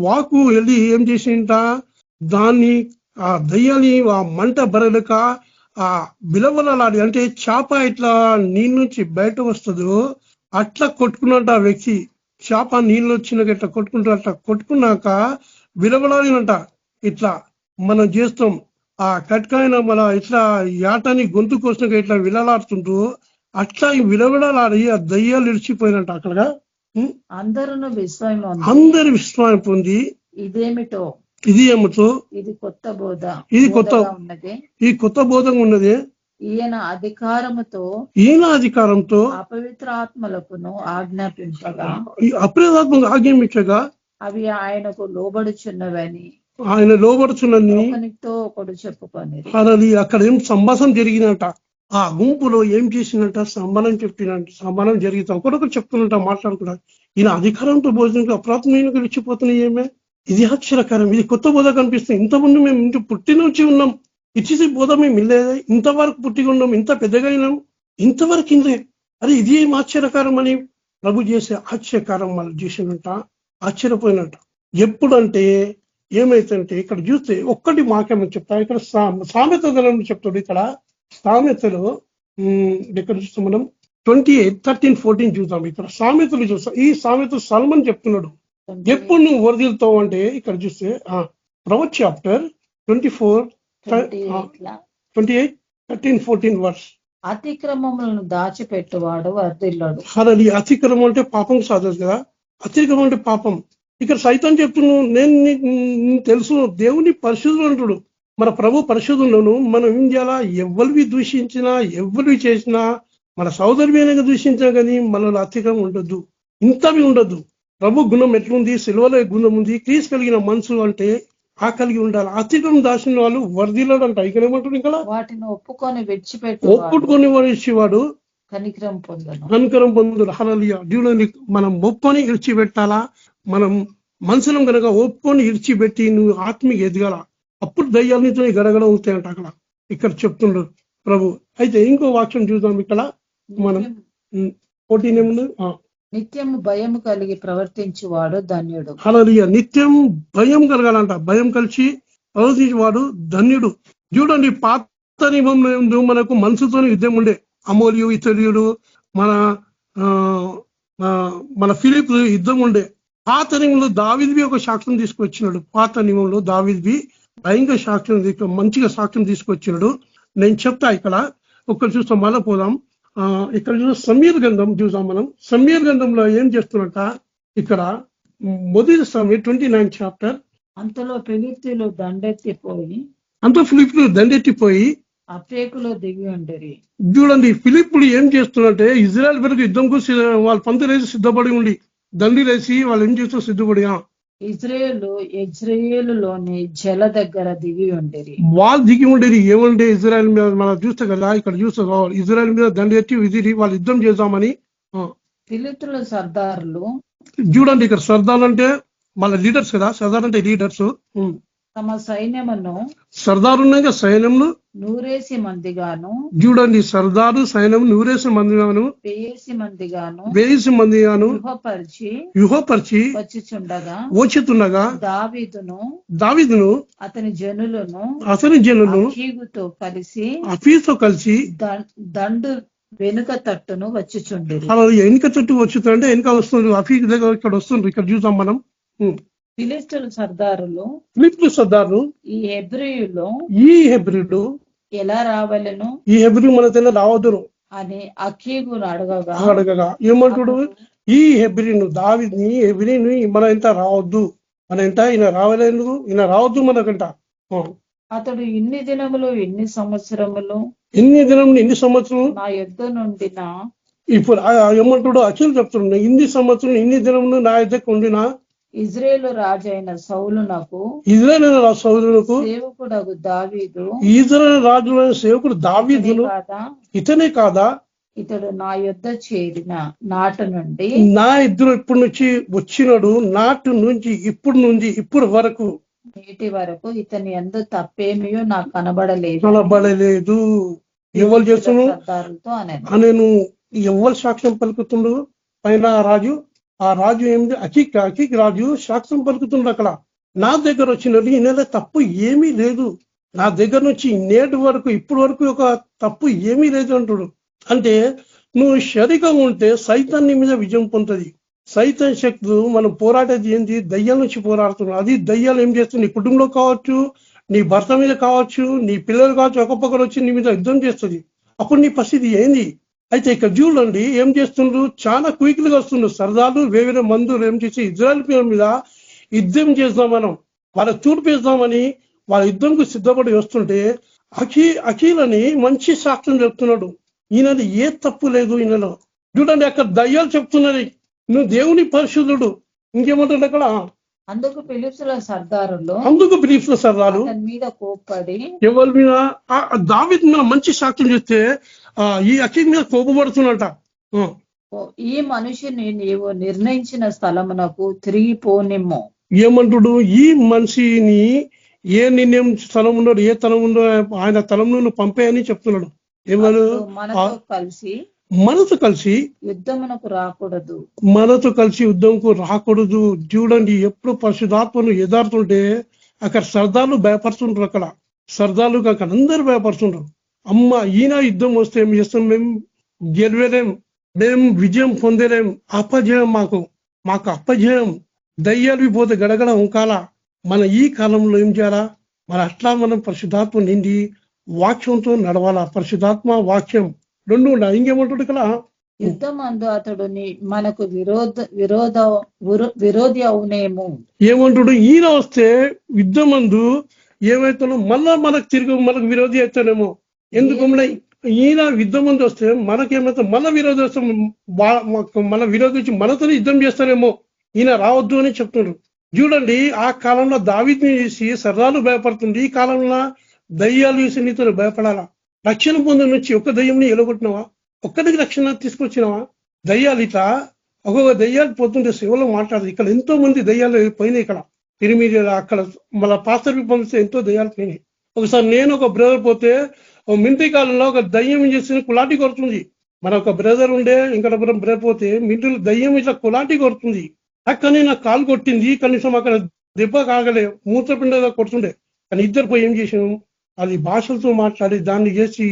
వాకు వెళ్ళి ఏం చేసింట? దాన్ని ఆ దయ్యాన్ని ఆ మంట బరలేక ఆ బిలవలాడి, అంటే చేప ఇట్లా నీళ్ళ నుంచి బయట వస్తుందో అట్లా కొట్టుకున్నట్టు ఆ వ్యక్తి. చేప నీళ్ళు వచ్చినాక ఇట్లా కొట్టుకుంటారు. అట్లా కొట్టుకున్నాక విలవలాడినంట. ఇట్లా మనం చేస్తాం ఆ కట్కాయన మన ఇట్లా యాటని గొంతు కోసినాక ఇట్లా విలలాడుతుంటూ అట్లా విలవిలలాడి ఆ దయ్యాలు ఇడిచిపోయినట్ట అక్కడగా. అందరు విస్మయం పొంది ఇది ఏమిటో ఇది కొత్త బోధ, ఇది కొత్త బోధంగా ఉన్నది. ఈయన అధికారంతో అపవిత్ర ఆత్మలకును ఆజ్ఞాపించగా అవి ఆయనకు లోబడుచున్నవని ఆయన లోబడుచున్నది ఒకడు చెప్పుకొని. అక్కడ ఏం సంభాషణ జరిగినట్ట. ఆ గుంపులో ఏం చేసినట్ట? సంబంధం జరిగితే ఒకరొకరు చెప్తున్నట్ట, మాట్లాడుకున్నారు. ఈయన అధికారంతో భోజనం అప్రాత్మీయంగా ఇచ్చిపోతున్నాయి. ఏమే ఇది ఆశ్చర్యకరం. ఇది కొత్త బోధ కనిపిస్తుంది. ఇంతకుముందు మేము ఇంటి పుట్టి నుంచి ఉన్నాం, ఇచ్చేసి బోధ మేము ఇల్లేదా? ఇంతవరకు పుట్టిగా ఉన్నాం, ఇంత పెద్దగా అయినాం, ఇంతవరకు ఇందే. అరే ఇది ఏం ఆశ్చర్యకరం అని ప్రభు చేసే ఆశ్చర్యకారం వాళ్ళు చేసినట్ట, ఆశ్చర్యపోయినట్ట. ఎప్పుడంటే ఏమైతుందంటే ఇక్కడ చూస్తే ఒక్కటి మాకేమని చెప్తా. ఇక్కడ సామెత చెప్తాడు. ఇక్కడ సామెతలు ఇక్కడ చూస్తాం మనం 28:13-14 చూద్దాం. ఇక్కడ సామెతలు చూస్తాం. ఈ సామెత సల్మన్ చెప్తున్నాడు. ఎప్పుడు నువ్వు వరదలుతావు అంటే ఇక్కడ చూస్తే ప్రొవర్బ్స్ చాప్టర్ 28:13-14 వర్స్. అతిక్రమములను దాచిపెట్టువాడు వర్ధిల్లుడు. అదే అతిక్రమం అంటే పాపం సాధదు కదా. అతిక్రమం అంటే పాపం. ఇక్కడ సైతం చెప్తున్నాను, నేను తెలుసు దేవుని పరిశుద్ధులు అంటాడు. మన ప్రభు పరిశుద్ధులను మనం ఏం చేయాలా? ఎవరివి దూషించినా, ఎవరివి చేసినా, మన సోదరుమైనగా దూషించినా కానీ మనలో అతిక్రమం ఉండొద్దు, ఇంతవి ఉండొద్దు. ప్రభు గుణం ఎట్లుంది, సిలువలో గుణం ఉంది. క్రీస్తు కలిగిన మనసు అంటే ఆ కలిగి ఉండాలి. అతిథం దాచిన వాళ్ళు వర్ధిల్లాడంట. ఇక్కడ ఏమంటారు, ఇక్కడ వాటిని ఒప్పుకొని ఒప్పుకొని ఇచ్చేవాడు కనికరం పొందను. కనికరం పొందుడు. హల్లెలూయా. దేవుని మనం ఒప్పుకొని ఇడిచిపెట్టాలా. మనం మనసులో కనుక ఒప్పుకొని ఇడిచిపెట్టి నువ్వు ఆత్మీయ ఎదగాల. అప్పుడు దయ్యాలతో గడగడ అవుతాయంట అక్కడ. ఇక్కడ చెప్తుండ్రు ప్రభు. అయితే ఇంకో వాక్యం చూద్దాం. ఇక్కడ మనం 14 ఏముంది, నిత్యం భయం కలిగి ప్రవర్తించువాడు ధన్యుడు. హల్లెలూయా. నిత్యం భయం కలగాలంట. భయం కలిసి ప్రవర్తించేవాడు ధన్యుడు. చూడండి, పాత నియమంలో మనకు మనసుతోనే యుద్ధం ఉండే. అమోలియు, ఇతరుడు, మన ఫిలిప్ యుద్ధం ఉండే. పాత నియమంలో దావీదువి ఒక సాక్ష్యం తీసుకొచ్చినాడు. పాత నియమంలో దావీదువి భయంకర సాక్ష్యం, మంచిగా సాక్ష్యం తీసుకొచ్చినాడు. నేను చెప్తా. ఇక్కడ ఒక్కరు చూస్తాం, మళ్ళా పోదాం. ఇక్కడ చూసాం సమీర్ గ్రంథం చూసాం మనం. సమీర్ గ్రంథంలో ఏం చేస్తున్నట్ట, ఇక్కడ మొదటి సమయం 29 చాప్టర్. అంతలో ఫిలిష్తీయులు దండెత్తిపోయి అఫేకులో దిగి ఉండేది. చూడండి, ఫిలిప్పులు ఏం చేస్తున్నట్టే ఇజ్రాయెల్ వరకు యుద్ధంకు వాళ్ళు పంతులేసి సిద్ధపడి ఉండి, దండిలేసి వాళ్ళు ఏం చేస్తూ సిద్ధపడి ఇజ్రాయేలులోని జల దగ్గర దిగి ఉండేది. వాళ్ళు దిగి ఉండేది. ఏమంటే ఇజ్రాయెల్ మీద మనం చూస్తే కదా, ఇక్కడ చూస్తే ఇజ్రాయెల్ మీద దండెత్తి విధిరి వాళ్ళు యుద్ధం చేద్దామని. ఫిలిష్తీయుల సర్దారులు చూడండి, ఇక్కడ సర్దార్ అంటే మన లీడర్స్ కదా. సర్దార్ అంటే లీడర్స్. తమ సైన్యమును సర్దారున్నాక సైన్యంలో 100 మందిగాను, చూడండి, సర్దారు సైన్యం 100 మందిగాను 1000 మందిగాను వ్యూహపరిచి వచ్చుతుండగా దావీదును అతని జనులను అఫీతో కలిసి దండు వెనుక తట్టును వచ్చుచుండేది. అలా వెనుక తట్టు వచ్చుతుంటే వెనుక వస్తుంది. అఫీక్ దగ్గర ఇక్కడ వస్తుంది. ఇక్కడ చూసాం మనం. ఫిలిష్తీయుల సర్దారులు ఈ హెబ్రీయులు ఎలా రావాలను, ఈ హెబ్రీ మన తెల్ల రావద్దును అని అఖీగును అడగగా ఏమంటాడు, ఈ హెబ్రీను దావీదుని హెబ్రీని మన ఇంత రావద్దు, మన ఇంట ఈయన రావలేదు, ఈయన రావద్దు మనకంట. అతడు ఇన్ని దినములు ఎన్ని సంవత్సరములు నా యుద్ధ నుండి ఇప్పుడు ఏమంటాడు, అఖిల్ చెప్తున్నాడు, ఇన్ని సంవత్సరం ఇన్ని దినములు నా యుద్ధకు ఉండిన ఇజ్రాయేలు రాజైన సౌలునకు సేవకుడగు దావీదు, ఇజ్రాయేల్ రాజు సేవకుడు దావీదును ఇతనే కాదా, ఇతడు నా యుద్ధ చేరిన నాటి నుండి నా ఇద్దరు ఇప్పటి నుంచి వచ్చినాడు, నాటి నుంచి ఇప్పుడు వరకు నేటి వరకు ఇతని యందు తప్పేమీ నాకు కనబడలేదు. ఎవరు చేస్తున్నాడు నేను ఎవరు సాక్ష్యం పలుకుతుండు పైన ఆ రాజు ఏంది, అకీక్ రాజు సాక్ష్యం పలుకుతుండు. అక్కడ నా దగ్గర వచ్చినట్టు ఈ నెల తప్పు ఏమీ లేదు, నా దగ్గర నుంచి నేటి వరకు ఇప్పటి వరకు ఒక తప్పు ఏమీ లేదు అంటాడు. అంటే నువ్వు శరీరం ఉంటే సైతాన్ నీ మీద విజయం పొందుతుంది. సైతాన్ శక్తులు మనం పోరాటేది ఏంటి, దయ్యాల నుంచి పోరాడుతున్నాం. అది దయ్యాలు ఏం చేస్తుంది, నీ కుటుంబంలో కావచ్చు, నీ భర్త మీద కావచ్చు, నీ పిల్లలు కావచ్చు, ఒక పక్కన వచ్చి నీ మీద యుద్ధం చేస్తుంది. అప్పుడు నీ పరిస్థితి ఏంది? అయితే ఇక్కడ చూడండి ఏం చేస్తుండ్రు, చాలా క్విక్లుగా వస్తుండ్రు సరదాలు. వేరే మందులు ఏం చేసి ఇజ్రాయెల్ మీద యుద్ధం చేద్దాం, మనం వాళ్ళ తూర్పు వేద్దామని వాళ్ళ యుద్ధంకు సిద్ధపడి వస్తుంటే అఖీలని మంచి సాక్ష్యం చెప్తున్నాడు. ఈయనది ఏ తప్పు లేదు ఈయనలో. చూడండి అక్కడ దయ్యాలు చెప్తున్నది, నువ్వు దేవుని పరిశుద్ధుడు. ఇంకేమంటాడు అక్కడ, అందుకు ఫిలిష్తీయుల సర్దారులు మీద కోప్పడి ఎవరి మీద, దావీదు మీద మంచి సాక్ష్యం చేస్తే ఈ అఖీల్ మీద కోపపడుతున్నట. ఈ మనిషిని నీవు నిర్ణయించిన స్థలమునకు తిరిగిపోనిమ్ము. ఏమంటుడు, ఈ మనిషిని ఏ నిర్ణయం స్థలం ఉన్నాడు, ఏ తలం ఉందో ఆయన తలంలో పంపేయని చెప్తున్నాడు. ఏమను, మనతో కలిసి యుద్ధమునకు రాకూడదు, మనతో కలిసి యుద్ధంకు రాకూడదు. చూడండి, ఎప్పుడు పరిశుధాత్మను ఎదారుతుంటే అక్కడ సర్దార్లు భయపడుతుంటారు. అక్కడ సర్దార్లు అక్కడ అందరూ భయపడుతుంటారు. అమ్మ ఈయన యుద్ధం వస్తే ఏం చేస్తాం, మేము గెలవలేం, మేము విజయం పొందలేం, అపజయం మాకు అపజయం. దయ్యాలు పోతే గడగడ ఉంకాల. మన ఈ కాలంలో ఏం చేయాలా, మన అట్లా మనం పరిశుధాత్మ నిండి వాక్యంతో నడవాలా. పరిశుధాత్మ వాక్యం రెండు ఉండాలి. ఇంకేమంటాడు కదా, యుద్ధమందు అతడు మనకు విరోధి అవునేమో. ఏమంటాడు, ఈయన వస్తే యుద్ధమందు ఏమైతానో మళ్ళా మనకు విరోధి అవుతానేమో. ఎందుకు ఈయన యుద్ధం మంది వస్తే మనకేమైతే మళ్ళా విరోధి వస్తాం, మన విరోధి వచ్చి మనతో యుద్ధం చేస్తారేమో ఈయన రావద్దు అని చెప్తున్నారు. చూడండి, ఆ కాలంలో దావీదుని చూసి సర్దాలు భయపడుతుంది. ఈ కాలంలో దయ్యాలు చూసి నీతో భయపడాలా? రక్షణ పొందిన నుంచి ఒక్క దయ్యంని ఎలగొట్టినావా? ఒక్కడికి రక్షణ తీసుకొచ్చినావా? దయ్యాలు ఇట్లా ఒక్కొక్క దయ్యాలు పోతుంటే శివలో మాట్లాడదు. ఇక్కడ ఎంతో మంది దయ్యాలు పోయినాయి. ఇక్కడ పిరిమిడి అక్కడ మళ్ళీ పాస్టర్ పంపిస్తే ఎంతో దయ్యాలు పోయినాయి. ఒకసారి నేను ఒక బ్రదర్ పోతే మింటి కాలంలో ఒక దయ్యం చేసి కులాటి కొడుతుంది. మన ఒక బ్రదర్ ఉండే ఇంకా బ్రదర్ పోతే మింటిలో దయ్యం ఇట్లా కులాటి కొడుతుంది. అక్కడనే నాకు కాలు కొట్టింది. కనీసం అక్కడ దెబ్బ కాగలే, మూత్రపిండ కొడుతుండే. కానీ ఇద్దరు పోయి ఏం చేసాం, అది భాషలతో మాట్లాడి దాన్ని చేసి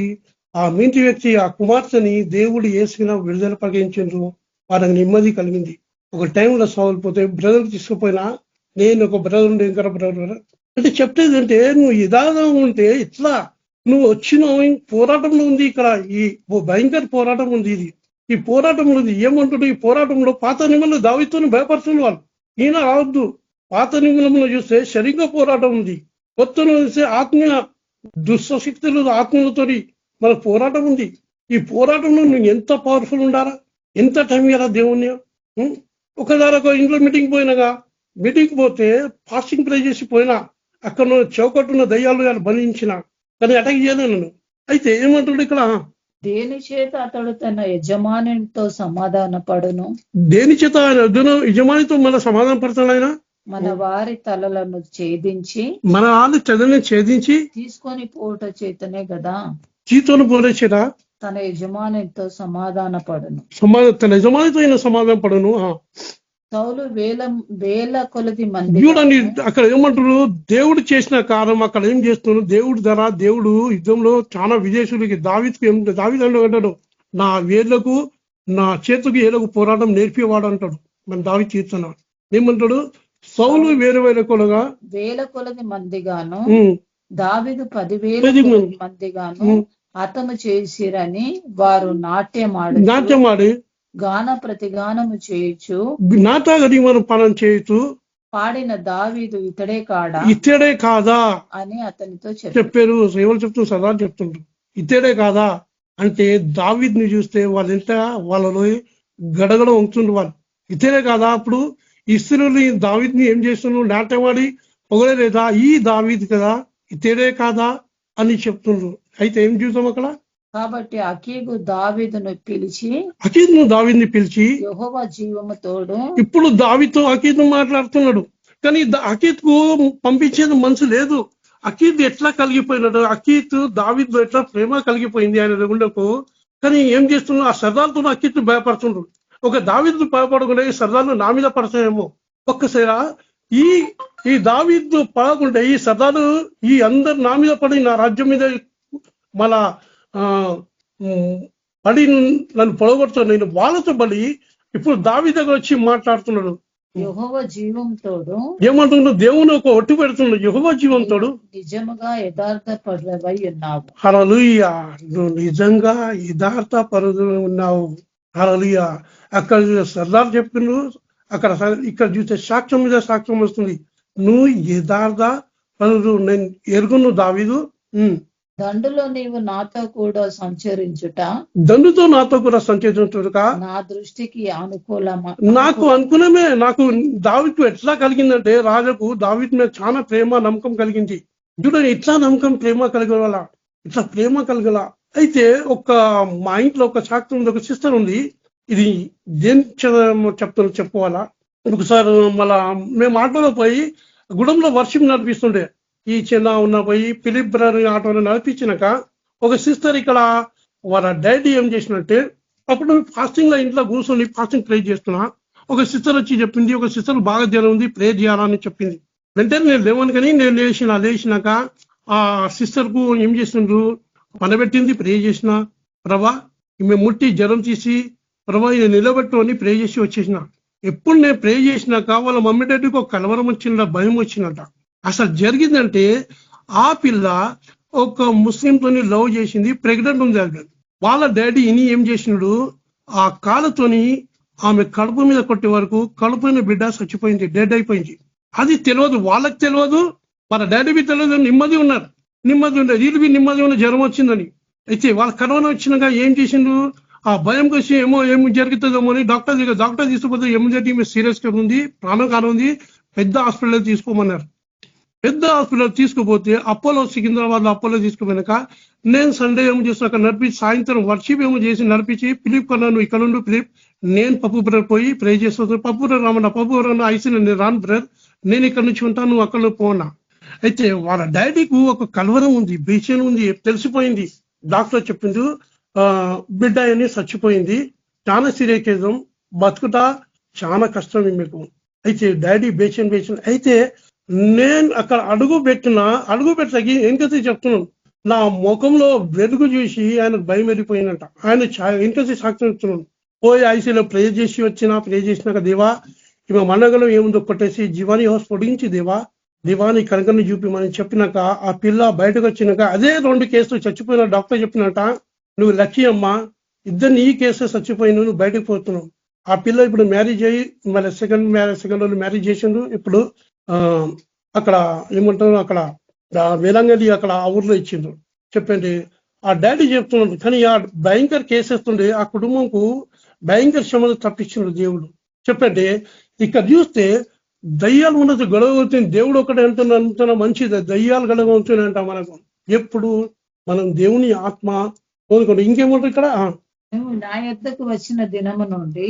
ఆ మింటి వ్యక్తి ఆ కుమార్తెని దేవుడు వేసిన విడుదల ప్రకటించారు. వాళ్ళకి నెమ్మది కలిగింది. ఒక టైంలో సవాలిపోతే బ్రదర్ తీసుకుపోయినా, నేను ఒక బ్రదర్ ఉండే ఇంకా బ్రదర్ అంటే చెప్పేది అంటే, నువ్వు యథార్థం ఉంటే ఇట్లా నువ్వు వచ్చినావు. పోరాటంలో ఉంది ఇక్కడ, ఈ భయంకర పోరాటం ఉంది. ఇది ఈ పోరాటంలో ఏమంటుండే, ఈ పోరాటంలో పాత నియమంలో దావీదుని భయపడుతుంది వాళ్ళు. ఈయన రావద్దు. పాత నియమంలో చూస్తే శరీర పోరాటం ఉంది, కొత్తలో చూస్తే ఆత్మీయ దుష్టశక్తులు ఆత్మీయులతో మన పోరాటం ఉంది. ఈ పోరాటంలో నువ్వు ఎంత పవర్ఫుల్ ఉండాలా, ఎంత టైం ఇవ్వాలా దేవుణ్ణి. ఒకసారి ఒక ఇంట్లో మీటింగ్ పోయినాగా, మీటింగ్ పోతే ఫాస్టింగ్ ప్రే చేసి పోయినా, అక్కడ చౌకట్టున్న దయ్యాలు బంధించిన, కానీ అటాక్ చేయలేదు నన్ను. అయితే ఏమంటుండే ఇక్కడ, దేని చేత అతడు తన యజమానితో సమాధాన పడును? దేని చేత యజమానితో మన సమాధాన పడతాడు ఆయన? మన వారి తలలను ఛేదించి, మన వాళ్ళు చదువుని ఛేదించి తీసుకొని పోట చేతనే కదా జీతోను పోలేచేట తన యజమానితో సమాధాన పడును. తన యజమానితో ఆయన సమాధానం పడను. సౌలు వేల కొలది మంది. చూడండి అక్కడ ఏమంటారు, దేవుడు చేసిన కారణం అక్కడ ఏం చేస్తున్నారు. దేవుడు ధర దేవుడు యుద్ధంలో చాలా విదేశీయులకి దావీదు అంటాడు, నా వేళ్లకు నా చేతుకు ఏలకు పోరాటం నేర్పేవాడు అంటాడు. మన దావీదు తీర్చున్నాడు. ఏమంటాడు, సౌలు వేల కొలది మందిగాను దావీదు 10,000 మందిగాను అతను చేసిరని వారు నాట్యమాడి గాన ప్రతిగానము చేయొచ్చు, నాటగది మనం పనం చేయొచ్చు, పాడిన దావీదు ఇతడే కాదా అని అతనితో చెప్పారు. ఎవరు చెప్తున్నారు, సదా చెప్తుంటారు ఇతడే కాదా అంటే, దావీదుని చూస్తే వాళ్ళెంత వాళ్ళలో గడగడ వంగుతుండ్రు వాళ్ళు. ఇతడే కాదా? అప్పుడు ఇస్రాయేలు దావీదుని ఏం చేస్తున్నారు, నాట్యమాడి పొగలేదా, ఈ దావీదు కదా, ఇతడే కాదా అని చెప్తుండ్రు. అయితే ఏం చూసాం అక్కడ, కాబట్టి అకీగు దావీదును పిలిచి యెహోవా జీవము తోడు. ఇప్పుడు దావీదుతో అకీదు మాట్లాడుతున్నాడు, కానీ అకీద్కు పంపించేది మనసు లేదు. అకీద్ ఎట్లా కలిగిపోయినాడు, అకీద్ దావీదు ఎట్లా ప్రేమ కలిగిపోయింది ఆయన గుండెకు. కానీ ఏం చేస్తున్నాడు, ఆ సర్దాలతో అకీద్ భయపడుతున్నాడు. ఒక దావీదు భయపడకుండా ఈ సర్దాలు నా మీద పడతాయేమో. ఒక్కసారి ఈ దావీదు పడకుండా ఈ సర్దాలు ఈ అందరు నా మీద పడి నా రాజ్యం మీద మళ్ళా పడి నన్ను పొడగొడుతాను, నేను వాళ్ళతో పడి ఇప్పుడు దావీదు దగ్గర వచ్చి మాట్లాడుతున్నాడు. యెహోవా జీవంతోడు ఏమంటున్నాడు, దేవుని ఒక ఒట్టు పెడుతున్నాడు. యెహోవా జీవంతోడు నిజముగా యథార్థపరుడవై ఉన్నావు. హల్లెలూయా, నువ్వు నిజంగా యథార్థ పరుడు ఉన్నావు. హల్లెలూయా. అక్కడ సర్దార్ చెప్తున్నాడు, ఇక్కడ చూస్తే సాక్ష్యం మీద సాక్ష్యం వస్తుంది. నువ్వు యథార్థ పరుడు, నేను ఎరుగును దావీదు. దండులో నీవు నాతో కూడా సంచరించుట, దండుతో నాతో కూడా సంచరించుట నా దృష్టికి అనుకూలమా? నాకు అనుకూలమే. నాకు దావీదు ఎట్లా కలిగిందంటే, రాజుకు దావీదు మీద చాలా ప్రేమ నమ్మకం కలిగింది. చూడండి, ఇట్లా నమ్మకం ప్రేమ కలగల, ఇట్లా ప్రేమ కలగల. అయితే మా ఇంట్లో ఒక సాక్ష్యం ఉంది, ఒక సిస్టర్ ఉంది. ఇది దేని చెప్పుకోవాలా. ఒకసారి మళ్ళా మేము ఆటోలో పోయి గుడంలో వర్షం నడిపిస్తుండే, ఈ చిన్న ఉన్న పోయి ఫిలిప్ బ్రదర్ ఆటోలో నడిపించినాక ఒక సిస్టర్ ఇక్కడ వాళ్ళ డాడీ ఏం చేసినట్టే, అప్పుడు ఫాస్టింగ్ లో ఇంట్లో కూర్చొని ఫాస్టింగ్ ప్రే చేస్తున్నా. ఒక సిస్టర్ వచ్చి చెప్పింది, ఒక సిస్టర్ బాగా జ్వరం ఉంది, ప్రే చేయాలని చెప్పింది. వెంటనే నేను లేవను, కానీ నేను లేచినాక ఆ సిస్టర్ కు ఏం చేసిండ్రు, పనబెట్టింది, ప్రే చేసిన. ప్రభా ఈమె ముట్టి జ్వరం తీసి ప్రభా ఈయన నిలబెట్టు అని ప్రే చేసి వచ్చేసిన. ఎప్పుడు నేను ప్రే చేసినాక వాళ్ళ మమ్మీ డాడీకి ఒక కలవరం వచ్చిందా, భయం వచ్చిందట. అసలు జరిగిందంటే ఆ పిల్ల ఒక ముస్లింతోని లవ్ చేసింది, ప్రెగ్నెంట్ ఉంది. వాళ్ళ డాడీ ఇని ఏం చేసినాడు, ఆ కాలుతోని ఆమె కడుపు మీద కొట్టే వరకు కడుపున బిడ్డ చచ్చిపోయింది, డెడ్ అయిపోయింది. అది తెలియదు, వాళ్ళకి తెలియదు, వాళ్ళ డాడీకి తెలియదు. నెమ్మది ఉండదు, వీళ్ళు నెమ్మది ఉన్న జ్వరం వచ్చిందని. అయితే వాళ్ళ కరోనా వచ్చినాక ఏం చేసిండు, ఆ భయం వచ్చి ఏమో జరుగుతుందేమో అని డాక్టర్ తీసుకుపోతే ఇమీడియట్ సీరియస్ గా ఉంది, ప్రాణకాలం ఉంది, పెద్ద హాస్పిటల్ తీసుకోమన్నారు. పెద్ద హాస్పిటల్ తీసుకుపోతే అపోలో సికింద్రాబాద్ లో అపోలో తీసుకుపోయినాక నేను సండే ఏమో చేసిన అక్కడ నడిపించి సాయంత్రం వర్షిప్ ఏమో చేసి నడిపించి ఫిలిప్ కన్నా నువ్వు ఇక్కడ ఉండు ఫిలిప్, నేను పప్పు బ్రదర్ పోయి ప్రే చేస్తున్నాను. పప్పు బ్రదర్ రామన్నా, పప్పు బ్రదర్ ఐసీ నేను రాను బ్రదర్, నేను ఇక్కడ నుంచి ఉంటాను, నువ్వు అక్కడ పోనా. అయితే వాళ్ళ డాడీకి ఒక కలవరం ఉంది, బేచన్ ఉంది, తెలిసిపోయింది. డాక్టర్ చెప్పింది బిడ్డ అని చచ్చిపోయింది, చాలా సిరియకేజం, బతుకుతా చాలా కష్టం మీకు. అయితే డాడీ బేచన్ అయితే నేను అక్కడ అడుగు పెట్టకి వెనకసి చెప్తున్నాను, నా ముఖంలో వెలుగు చూసి ఆయనకు భయం వెళ్ళిపోయినట్ట. ఆయన వెనకసి సాక్ష్యం చెప్తున్నాను. పోయి ఐసీలో ప్రే చేసినాక దేవా ఇవ మండగలం ఏముందో కొట్టేసి జీవాని హౌస్ పొడిగించి దేవాని కనకని చూపిమని చెప్పినాక ఆ పిల్ల బయటకు వచ్చినాక అదే 2 కేసులు చచ్చిపోయిన డాక్టర్ చెప్పినట్ట, నువ్వు లక్కీ అమ్మా, ఇద్దరిని ఈ కేసు చచ్చిపోయిన నువ్వు బయటకు పోతున్నావు. ఆ పిల్ల ఇప్పుడు మ్యారేజ్ అయ్యి మళ్ళీ సెకండ్ రోజు మ్యారేజ్ చేసిండు. ఇప్పుడు అక్కడ ఏమంటారు, అక్కడ వేలంగడి అక్కడ ఆ ఊర్లో ఇచ్చిండ్రు. చెప్పండి ఆ డాడీ చెప్తున్నాడు. కానీ ఆ భయంకర కేసేస్తుండే ఆ కుటుంబంకు భయంకర శ్రమలు తప్పించిండ్రు దేవుడు. చెప్పండి ఇక్కడ చూస్తే దయ్యాలు ఉన్నది గొడవ అవుతుంది, దేవుడు ఒకటే అంటున్నా మంచిది, దయ్యాలు గొడవ అవుతున్నాయంట. మనకు ఎప్పుడు మనం దేవుని ఆత్మ కోరుకోండి. ఇంకేమంటారు ఇక్కడ, నా యొద్దకు వచ్చిన దినము నుండి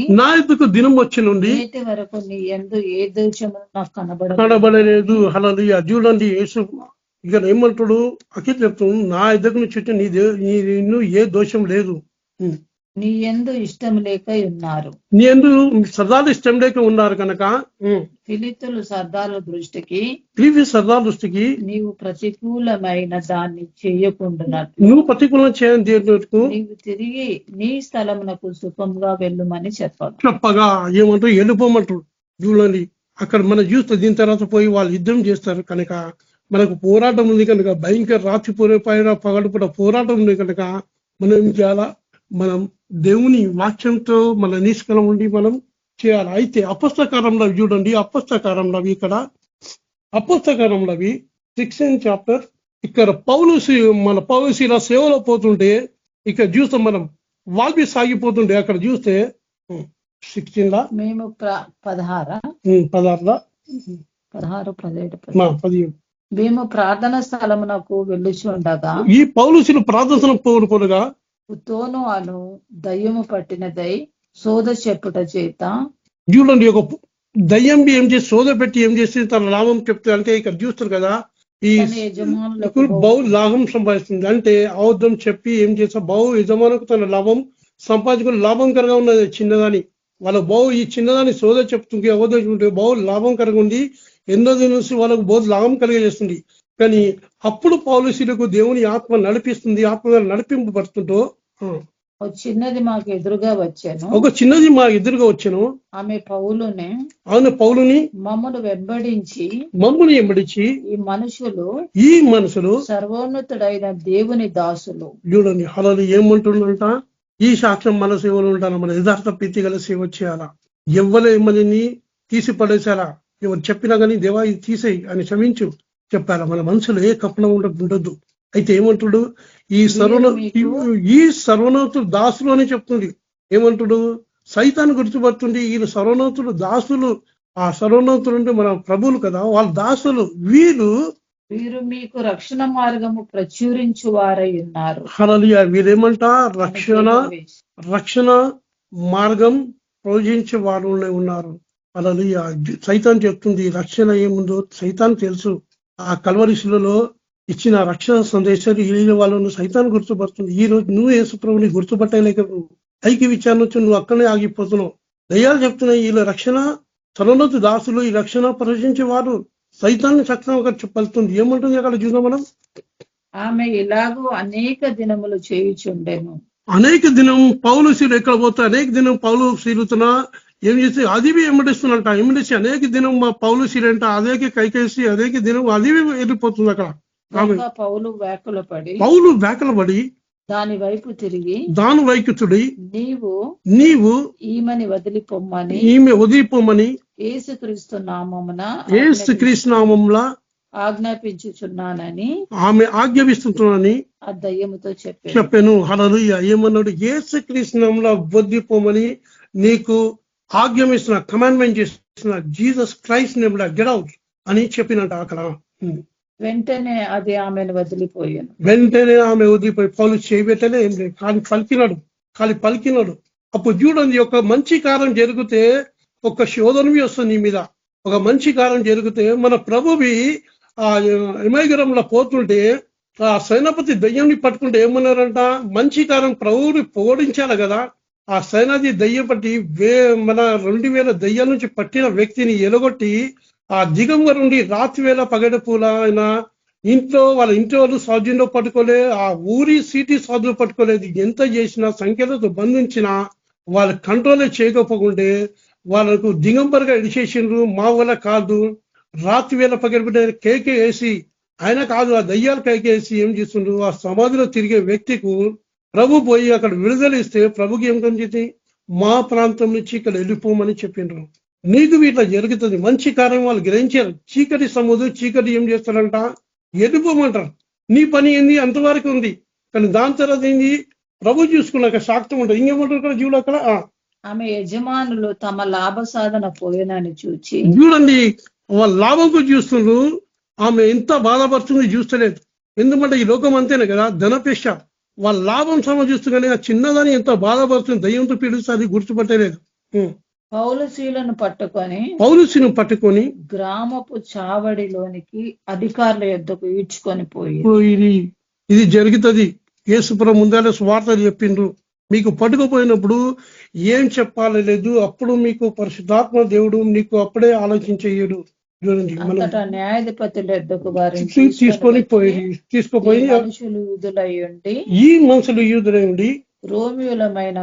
దినం వచ్చి నుండి నేటి వరకు నీ యందు ఏ దోషము నాకు కనబడలేదు. హల్లెలూయా. చూడండి యేసు ఇక్కడ ఏమంటాడు, అఖిల్ చెప్తున్నాడు, నా ఎద్దకు నుంచి నీ ఏ దోషం లేదు, నీ యందు ఇష్టం లేక ఉన్నారు, నీ యందు సర్దాలు ఇష్టం లేక ఉన్నారు కనుక ఫిలిష్తీయుల సర్దాల దృష్టికి నీవు ప్రతికూలమైన దాన్ని చేయకుండా నువ్వు ప్రతికూలం చేయని నీవు తిరిగి నీ స్థలమునకు సుఖంగా వెళ్ళమని చెప్పగా ఏమంటారు, వెళ్ళిపోమంటారు. చూడండి అక్కడ మనం చూస్తే దీని తర్వాత పోయి వాళ్ళు యుద్ధం చేస్తారు కనుక మనకు పోరాటం ఉంది కనుక, భయంకర రాత్రి పగడుపుట పోరాటం ఉంది కనుక మనం ఏం చేయాలా, మనం దేవుని వాక్యంతో మన నిష్కలం ఉండి మనం చేయాలి. అయితే అపస్తకారంలో చూడండి, అపస్తకారంలో ఇక్కడ అపస్తకారంలో 16th చాప్టర్ ఇక్కడ మన పౌలుశీల సేవలో పోతుంటే ఇక్కడ చూస్తే మనం వాళ్ళు సాగిపోతుంటే అక్కడ చూస్తే 16 మేము 17 మేము ప్రార్థన స్థలమునకు వెళ్ళుచుండగా ఈ పౌలుశీల ప్రార్థన పోరుగా తోను అను దయ్యము పట్టినదై సోద చెప్పుట చేత చూడండి, ఒక దయ్యం ఏం చేసి సోద పెట్టి ఏం చేసి తన లాభం చెప్తే అంటే ఇక్కడ చూస్తారు కదా, ఈ బహు లాభం సంపాదిస్తుంది. అంటే అవద్దం చెప్పి ఏం చేస్తా బహు యజమానుకు తన లాభం సంపాదించుకుని లాభంకరంగా ఉన్నది చిన్నదాని, వాళ్ళ బహు ఈ చిన్నదాన్ని సోద చెప్తుంది, అవద్దు బహు లాభంకరంగా ఉంది, ఎన్నో నుంచి వాళ్ళకు బహు లాభం కలిగజేస్తుంది. కానీ అప్పుడు పౌలుశీలకు దేవుని ఆత్మ నడిపిస్తుంది, ఆత్మ నడిపింపబడుతుంటో ఒక చిన్నది మా ఎదురుగా వచ్చాను, ఆమె పౌలుని మమ్మను వెంబడించి ఈ మనుషులు సర్వోన్నతుడైన దేవుని దాసులు. చూడండి అలా ఏమంటుందంట, ఈ సాక్ష్యం మన సేవలు ఉంటాను, మన యథార్థ ప్రీతి గల సేవ చేయాలా, ఎవ్వరేమని తీసి పడేసారా, ఎవరు చెప్పినా కానీ దేవా ఇది తీసేయి అని క్షమించు చెప్పారా, మన మనసులో ఏ కపనం ఉండొద్దు. అయితే ఏమంటుడు, ఈ సర్వనోతుడు దాసులు అని చెప్తుంది. ఏమంటుడు, సైతాన్ని గుర్తుపడుతుంది, ఈయన సర్వనోతుడు దాసులు. ఆ సర్వనోతులు అంటే మన ప్రభువులు కదా, వాళ్ళ దాసులు. వీరు మీకు రక్షణ మార్గము ప్రచురించు వారై ఉన్నారు. హల్లెలూయా. వీరేమంట, రక్షణ మార్గం ప్రవచించే వారు ఉన్నారు. హల్లెలూయా. సైతాన్ చెప్తుంది రక్షణ ఏముందో సైతాన్ తెలుసు. ఆ కల్వరిశిలలో ఇచ్చిన రక్షణ సందేశాలు ఈ వాళ్ళను సైతాన్ని గుర్తుపడుతుంది. ఈ రోజు నువ్వు యేసుప్రభుని గుర్తుపట్టలేక ఐక్య విచారణ వచ్చి నువ్వు అక్కడనే ఆగిపోతున్నావు. దయ్యాలు చెప్తున్నాయి వీళ్ళ రక్షణ సర్వోన్నత దాసులు, ఈ రక్షణ ప్రవేశించే వారు సైతాన్ని చక్కగా చెప్పలుతుంది. ఏమంటుంది అక్కడ చూద్దాం మనం, ఆమె ఇలాగూ అనేక దినములు చేయుచుండెను. అనేక దినం పౌలుశీలు ఎక్కడ పోతే అనేక దినం పౌలుశీలుతున్నా ఏం చేసి అదివి ఎమ్మడిస్తున్నట్ట, ఎమ్మడిసి అనేక దినం మా పౌలుశీలంట అదేకి కైకేసి అనేక దినం అదివి వెళ్ళిపోతుంది. అక్కడ పౌలు వేకల పడి దాని వైపు తిరిగి నీవు ఈమె వదిలిపోమ్మని యేసుక్రీస్తు నామమున ఆజ్ఞాపించుచున్నానని ఆమె ఆజ్ఞాపిస్తున్నానని ఆ దయ్యముతో చెప్పాను. హల్లెలూయా. ఏమన్నాడు? యేసుక్రీస్తు నామములో బొద్దిపోమని నీకు ఆజ్ఞాపిస్తున్నా, కమాండ్మెంట్ చేస్తున్నా, జీసస్ క్రైస్ట్ నేమ్లో గెట్ అవుట్ అని చెప్పినట్టు అక్కడ. వెంటనే అది ఆమెను వదిలిపోయాను. వెంటనే ఆమె వదిలిపోయి పౌలు చేయబెట్టలే, ఏం లేదు, ఖాళీ పలికినాడు. అప్పుడు చూడండి, ఒక మంచి కార్యం జరిగితే ఒక శోధనవి వస్తుంది నీ మీద. ఒక మంచి కార్యం జరిగితే మన ప్రభువి ఆ హిమయగిరంలో పోతుంటే ఆ సేనాపతి దయ్యంని పట్టుకుంటే ఏమన్నారంట? మంచి కార్యం ప్రభువుని పోడించాలి కదా. ఆ సేనాది దయ్యం పట్టి మన 2000 దయ్యాల నుంచి పట్టిన వ్యక్తిని ఎలగొట్టి ఆ దిగంబర్ నుండి రాత్రి వేళ పగడపూల ఆయన వాళ్ళ ఇంటి వాళ్ళు స్వాధీనంలో పట్టుకోలే, ఆ ఊరి సిటీ స్వాధీనంలో పట్టుకోలేదు. ఎంత చేసినా సంఖ్యలతో బంధించినా వాళ్ళ కంట్రోలే చేయకపోకుంటే వాళ్ళకు దిగంబర్గా ఇడిచేసిండ్రు. మా వల్ల కాదు, రాత్రి వేళ పగడబిడ్డ కేకే వేసి ఆయన కాదు, ఆ దయ్యాలు కేకేసి ఏం చేస్తుండ్రు? ఆ సమాధిలో తిరిగే వ్యక్తికి ప్రభు పోయి అక్కడ విడుదల ఇస్తే ప్రభుకి ఏం కనిపించింది? మా ప్రాంతం నుంచి ఇక్కడ వెళ్ళిపోమని చెప్పిండ్రు. నీకు వీటిలో జరుగుతుంది. మంచి కార్యం వాళ్ళు గ్రహించారు. చీకటి సముద్రం, చీకటి ఏం చేస్తారంట? వెళ్ళిపోమంటారు. నీ పని ఏంది? అంతవరకు ఉంది. కానీ దాని తర్వాత ఏంది? ప్రభు చూసుకున్నాక సాక్తం ఉంటుంది. ఇంకేమంటారు అక్కడ జీవులు అక్కడ? ఆమె యజమానులు తమ లాభ సాధన పోయినని చూచి చూడండి, వాళ్ళ లాభంకు చూస్తుండ్రు. ఆమె ఎంత బాధపడుతుంది చూస్తలేదు. ఎందుకంటే ఈ లోకం అంతేనే కదా, ధనపేక్ష. వాళ్ళ లాభం సమ చూస్తూనే ఆ చిన్నదాన్ని ఎంత బాధపడుతుంది, దయ్యంతో పీడిస్తే అది గుర్తుపట్టలేదు. పౌలుసిని పట్టుకొని గ్రామపు చావడిలోనికి అధికారుల యొద్దకు ఈడ్చుకొని పోయి ఇది జరుగుతుంది. యేసుప్రభు ముందాల స్వార్థలు చెప్పిండ్రు. మీకు పట్టుకుపోయినప్పుడు ఏం చెప్పాలి లేదు, అప్పుడు మీకు పరిశుద్ధాత్మ దేవుడు నీకు అప్పుడే ఆలోచించేయడు. చూడండి, న్యాయాధిపతుల యొద్దకు తీసుకుపోయి ఈ మనుషులు యూదులై ఉండి రోమియులమైన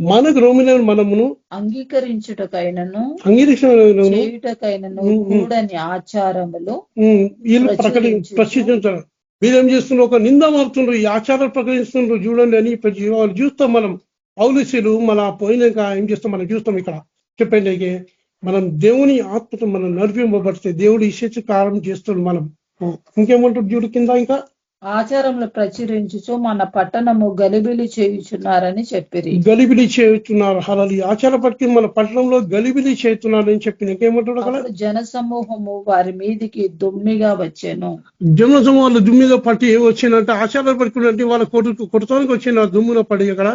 మనకు రోమియులైన మనమును అంగీకరించుటకైనను కూడని ఆచారములు వీళ్ళు ప్రశ్నించారు. మీరేం చేస్తున్నారు? ఒక నింద మారుతుండ్రు, ఈ ఆచారాలు ప్రకటిస్తుండ్రు చూడండి అని వాళ్ళు చూస్తాం. మనం పౌలుసీలు మన పోయినాక ఏం చేస్తాం మనం చూస్తాం. ఇక్కడ చెప్పండి, మనం దేవుని ఆత్మతో మనం నడిపింపబడితే దేవుడు ఇష్ట కారం చేస్తున్నాడు. మనం ఇంకేమంటారు చూడు కింద, ఇంకా ఆచారంలో ప్రచురించు మన పట్టణము గలిబిలి చేయుచున్నారని చెప్పిరి. గలిబిలి చేస్తున్నారు. అలాది ఆచార పట్టి మన పట్టణంలో గలిబిలి చేస్తున్నారని చెప్పి ఇంకేమంటాడు అక్కడ? జన సమూహము వారి మీదికి దుమ్మిగా వచ్చాను. జన సమూహాలు దుమ్మిగా పట్టి ఏమి వచ్చిందంటే ఆచారాలు పట్టుకుంటే వాళ్ళ కొడతానికి వచ్చిన దుమ్ములో పడి అక్కడ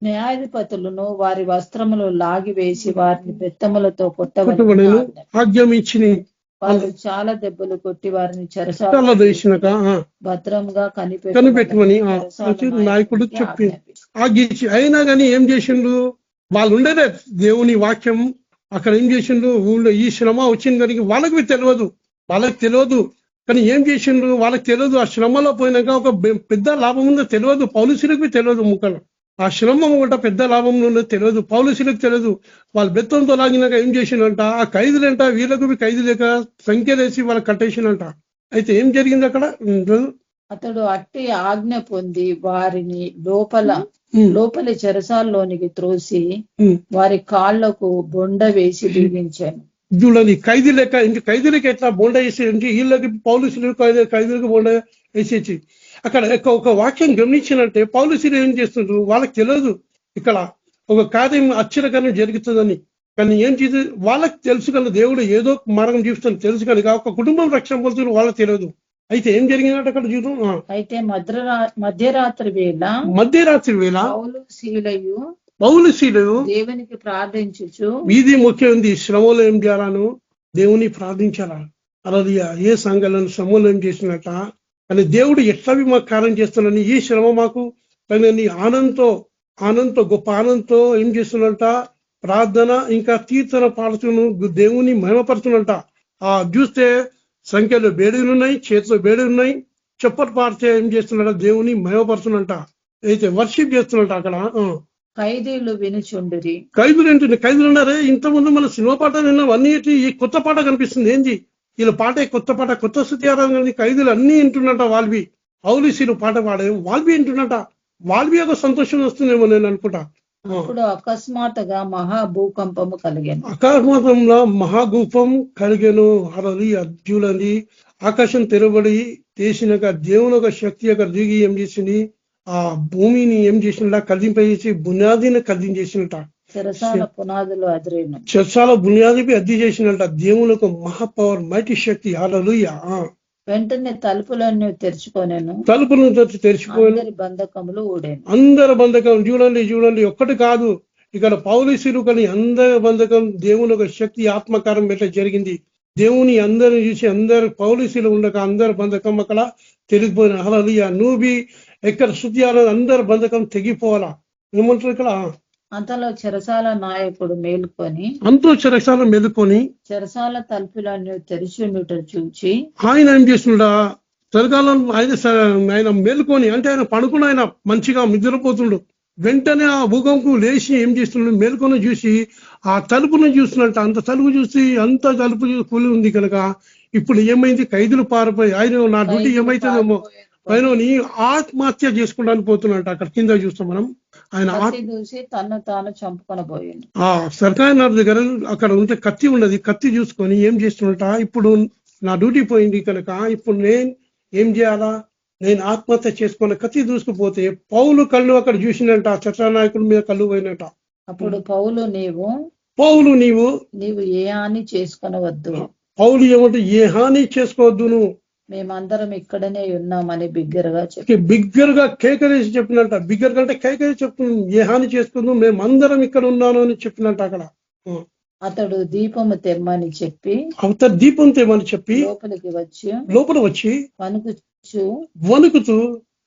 న్యాయాధిపతులను వారి వస్త్రములు లాగి వేసి వారిని బెత్తములతో కొట్టబడి ఆజ్ఞామించి వాళ్ళు చాలా దెబ్బలు కొట్టి వారిని చెరసాల భద్రంగా కనిపెట్టమని నాయకుడు చెప్పి ఆజ్ఞించి. అయినా కానీ ఏం చేసిండు? వాళ్ళు ఉండేదే దేవుని వాక్యం. అక్కడ ఏం చేసిండు? ఊళ్ళో ఈ శ్రమ వచ్చింది కనుక వాళ్ళకి తెలియదు. కానీ ఏం చేసిండ్రు? వాళ్ళకి తెలియదు. ఆ శ్రమలో పోయినాక ఒక పెద్ద లాభం ఉందో తెలియదు. పౌలుసులకు తెలియదు. ముక్కలు ఆ శ్రమ కూడా పెద్ద లాభం ఉందో తెలియదు. పౌలుసులకు తెలియదు. వాళ్ళు బెత్తంతో లాగినాక ఏం చేసిండంట? ఆ ఖైదులంట వీళ్ళకు ఖైదు లేక సంఖ్యలేసి వాళ్ళకి కట్టేసిందంట. అయితే ఏం జరిగింది అక్కడ? అతడు అట్టి ఆజ్ఞ పొంది వారిని లోపలి చెరసాల్లోనికి త్రోసి వారి కాళ్లకు బొండ వేసి బిగించాను. చూడండి, ఖైదీ లెక్క. ఇంకా ఖైదీలకి ఎట్లా బొండ వేసి వీళ్ళకి పౌలుసులు ఖైదీలకు బొండ వేసేసి అక్కడ ఒక వాక్యం గమనించినంటే పౌలుసులు ఏం చేస్తుండ్రు? వాళ్ళకి తెలియదు ఇక్కడ ఒక కార్యం ఆశ్చర్యకరం జరుగుతుందని. కానీ ఏం చేసి వాళ్ళకి తెలుసు కనుక దేవుడు ఏదో మార్గం చూస్తాను తెలుసు కనుక ఒక కుటుంబం రక్షణ పొందుతున్నారు, వాళ్ళకి తెలియదు. అయితే ఏం జరిగిందంటే అక్కడ చూద్దాం. అయితే మధ్యరాత్రి వేళ పౌలుసీలు దేవునికి ప్రార్థించు. ఇది ముఖ్యం ఉంది. శ్రమలో ఏం చేయాలను? దేవుని ప్రార్థించాలా. అలాది ఏ సంఘాలను శ్రమలో ఏం చేసినట్ట కానీ దేవుడు ఎట్లవి మాకు కార్యం చేస్తున్నాని ఈ శ్రమ మాకు తనని ఆనందంతో గొప్ప ఆనందంతో ఏం చేస్తున్నట? ప్రార్థన ఇంకా కీర్తన పాడుతును దేవుని మహిమపడుతున్నట. చూస్తే సంఖ్యలో బేడీలు ఉన్నాయి, చేతిలో బేడీలు ఉన్నాయి, చెప్పటి పాడితే ఏం చేస్తున్నట? దేవుని మహిమపడుతున్నట. అయితే వర్షిప్ చేస్తున్నట. అక్కడ ఖైదీలు వినుచుండిరి. ఖైదీలు ఏంటండి? ఖైదీలు ఉన్నారే. ఇంతకుముందు మన సినిమా పాట విన్నాం, అన్ని ఈ కొత్త పాట కనిపిస్తుంది. ఏంది వీళ్ళ పాట? కొత్త పాట, కొత్త స్థుతి ఆరాధన. ఖైదీలు అన్ని వింటున్నట. వాల్వి పౌలుసీలు పాట పాడే వాల్వి వింటున్నట. వాల్వి ఒక సంతోషం వస్తుందేమో నేను అనుకుంటా. అప్పుడు అకస్మాత్తుగా మహాభూకంపము కలిగాను. అకస్మాత్తుగా మహాభూపం కలిగాను. అరది చూడండి, ఆకాశం తెరబడి చేసినాక దేవుని ఒక శక్తి యొక్క దిగి ఏం చేసింది, ఆ భూమిని ఏం చేసినట కదింపజేసి బునాదిని కదించేసినట, చెరసాల పునాదులు అదిరేను. చర్చాల బునియాదిపై అద్దె చేసినట దేవుని ఒక మహాపవర్ మైటి శక్తి. హల్లెలూయా. వెంటనే తలుపులన్నీ తెరుచుకోనేను, తలుపులను తెరిచిపోయిన అందరి బంధకములు ఊడేను. అందరి బంధకం చూడండి ఒక్కటి కాదు, ఇక్కడ పౌలుశీలు కానీ అందరి బంధకం దేవుని ఒక శక్తి ఆత్మకారం ఎట్లా జరిగింది. దేవుని అందరిని చూసి అందరు పౌలుశీలు ఉండక అందరి బంధకం అక్కడ తెలిగిపోయిన. హల్లెలూయా. నువ్వు ఎక్కడ శుద్ధియాలో అందరి బంధకం తెగిపోవాలా. ఏమంటారు ఇక్కడ, అంతలో చెరసాల నాయకుడు మేలుకొని అంతో చెరసాల మెదుకొని చెరసాల తలుపులన్నీ తెరిచి ఉండుట చూచి ఆయన ఏం చేస్తున్నాడా, చలికాలం ఆయన మేలుకొని అంటే ఆయన పడుకుని ఆయన మంచిగా నిద్రపోతుండు. వెంటనే ఆ భూకంపం లేచి ఏం చేస్తున్నాడు, మేలుకొని చూసి ఆ తలుపును చూస్తున్నట్ట. అంత తలుపు చూసి అంత తలుపు కూలి ఉంది కనుక ఇప్పుడు ఏమైంది, ఖైదులు పారిపోయి ఆయన నా డ్యూటీ ఏమైతుందేమో ఆయన ఆత్మహత్య చేసుకోవడానికి పోతున్నట్ట. అక్కడ కింద చూస్తాం మనం, ఆయన చూసి తను తాను చంపుకొనబోయింది. ఆ సర్కార్ దగ్గర అక్కడ ఉంటే కత్తి ఉన్నది, కత్తి చూసుకొని ఏం చేస్తున్నట, ఇప్పుడు నా డ్యూటీ పోయింది కనుక ఇప్పుడు నేను ఏం చేయాలా, నేను ఆత్మహత్య చేసుకున్న కత్తి దూసుకుపోతే పౌలు కళ్ళు అక్కడ చూసినట్ట, చట్టానాయకుల మీద కళ్ళు పోయినట్ట. అప్పుడు పౌలు నీవు ఏ హాని చేసుకొనవద్దు, పౌలు ఏమంటే ఏ హాని చేసుకోవద్దు, నువ్వు మేమందరం ఇక్కడనే ఉన్నామని బిగ్గరగా చెప్పి బిగ్గరగా కేకరేసి చెప్పినట్ట. బిగ్గర కంటే కేకరేసి చెప్తున్నాం, ఏ హాని చేసుకుందాం మేమందరం ఇక్కడ ఉన్నాను అని చెప్పినట్ట. అక్కడ అతడు దీపము తెమ్మని చెప్పి అవతల దీపం తెమ్మని చెప్పి లోపల వచ్చి వణుకుతూ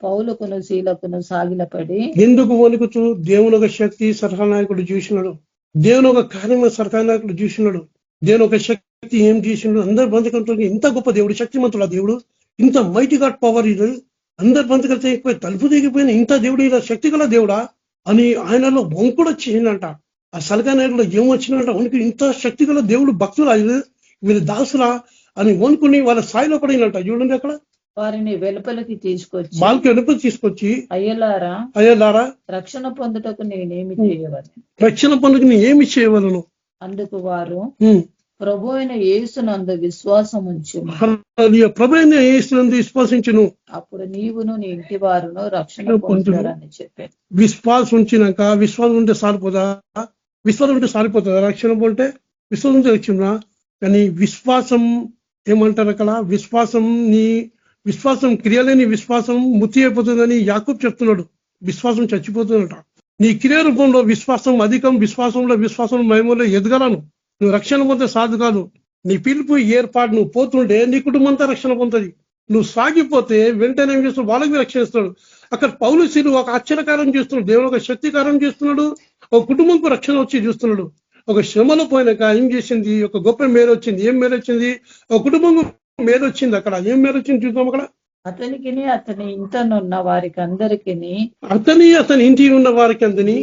పౌలుకును శీలకును సాగిలపడి, ఎందుకు వణుకుతూ, దేవుని ఒక శక్తి సర్కానాయకుడు చూసినాడు, దేవుని ఒక కార్యం సర్కానాయకుడు చూసినాడు, దేవుని ఒక శక్తి ఏం చేసినాడు. అందరి బంధకంతో ఇంత గొప్ప దేవుడు, శక్తిమంతుల దేవుడు, ఇంత మైటీ గాడ్ పవర్, ఇది అందరి బంధకాలు తెగిపోయి తలుపు తెగిపోయిన ఇంత దేవుడు, ఇలా శక్తి గల దేవుడా అని ఆయనలో వంకుడు వచ్చిందంట. ఆ సర్కానాయకుడు ఏమొచ్చినట్ట, వణుకు ఇంత శక్తి గల దేవుడు భక్తులా, వీళ్ళు దాసులా అని వణుకుని వాళ్ళ స్థాయిలో పడినట్ట. చూడండి అక్కడ వారిని వెలుపలికి తీసుకొచ్చి వాళ్ళకి వెలుపలి తీసుకొచ్చి, అయ్యలారా రక్షణ పొందుటకు నేనేమి చేయవలను, రక్షణ పొందుకు నేను ఏమి చేయవలను. అందుకు వారు ప్రభు అయిన యేసునందు విశ్వాసం ఉంచును, ప్రభు అయిన యేసునందు విశ్వాసించును, అప్పుడు నీవును నీ ఇంటి వారును రక్షణ పొందుతారని చెప్పారు. విశ్వాసం ఉంచినాక, విశ్వాసం ఉంటే సారిపోదా, విశ్వాసం ఉంటే సారిపోతుందా రక్షణ పొంటే, విశ్వాసం ఉంటే వచ్చిందా. కానీ విశ్వాసం ఏమంటారు అక్కడ, విశ్వాసం క్రియలేని విశ్వాసం ముత్తి అయిపోతుందని యాకోబు చెప్తున్నాడు. విశ్వాసం చచ్చిపోతుందట. నీ క్రియ రూపంలో విశ్వాసం అధికం, విశ్వాసం మహిమలో ఎదగలను. నువ్వు రక్షణ పొందే సాధు కాదు, నీ పిలుపు ఏర్పాటు నువ్వు పోతుంటే నీ కుటుంబం అంతా రక్షణ పొందుతుంది. నువ్వు సాగిపోతే వెంటనే ఏం చేస్తున్నాడు, వాళ్ళకి రక్షిస్తాడు. అక్కడ పౌలుశీలు ఒక ఆశ్చర్యకారం చేస్తున్నాడు, దేవుడు ఒక శక్తికారం చేస్తున్నాడు, ఒక కుటుంబంకు రక్షణ వచ్చి చూస్తున్నాడు. ఒక శ్రమలో పోయినాక ఏం చేసింది, ఒక గొప్ప మేలు వచ్చింది. ఏం మేలు వచ్చింది, ఒక కుటుంబం మేలు వచ్చింది. అక్కడ ఏం మేలు వచ్చింది చూద్దాం. అక్కడ అతని ఇంటనున్న వారికి అందరికి అతని ఇంటి ఉన్న వారికి అందరినీ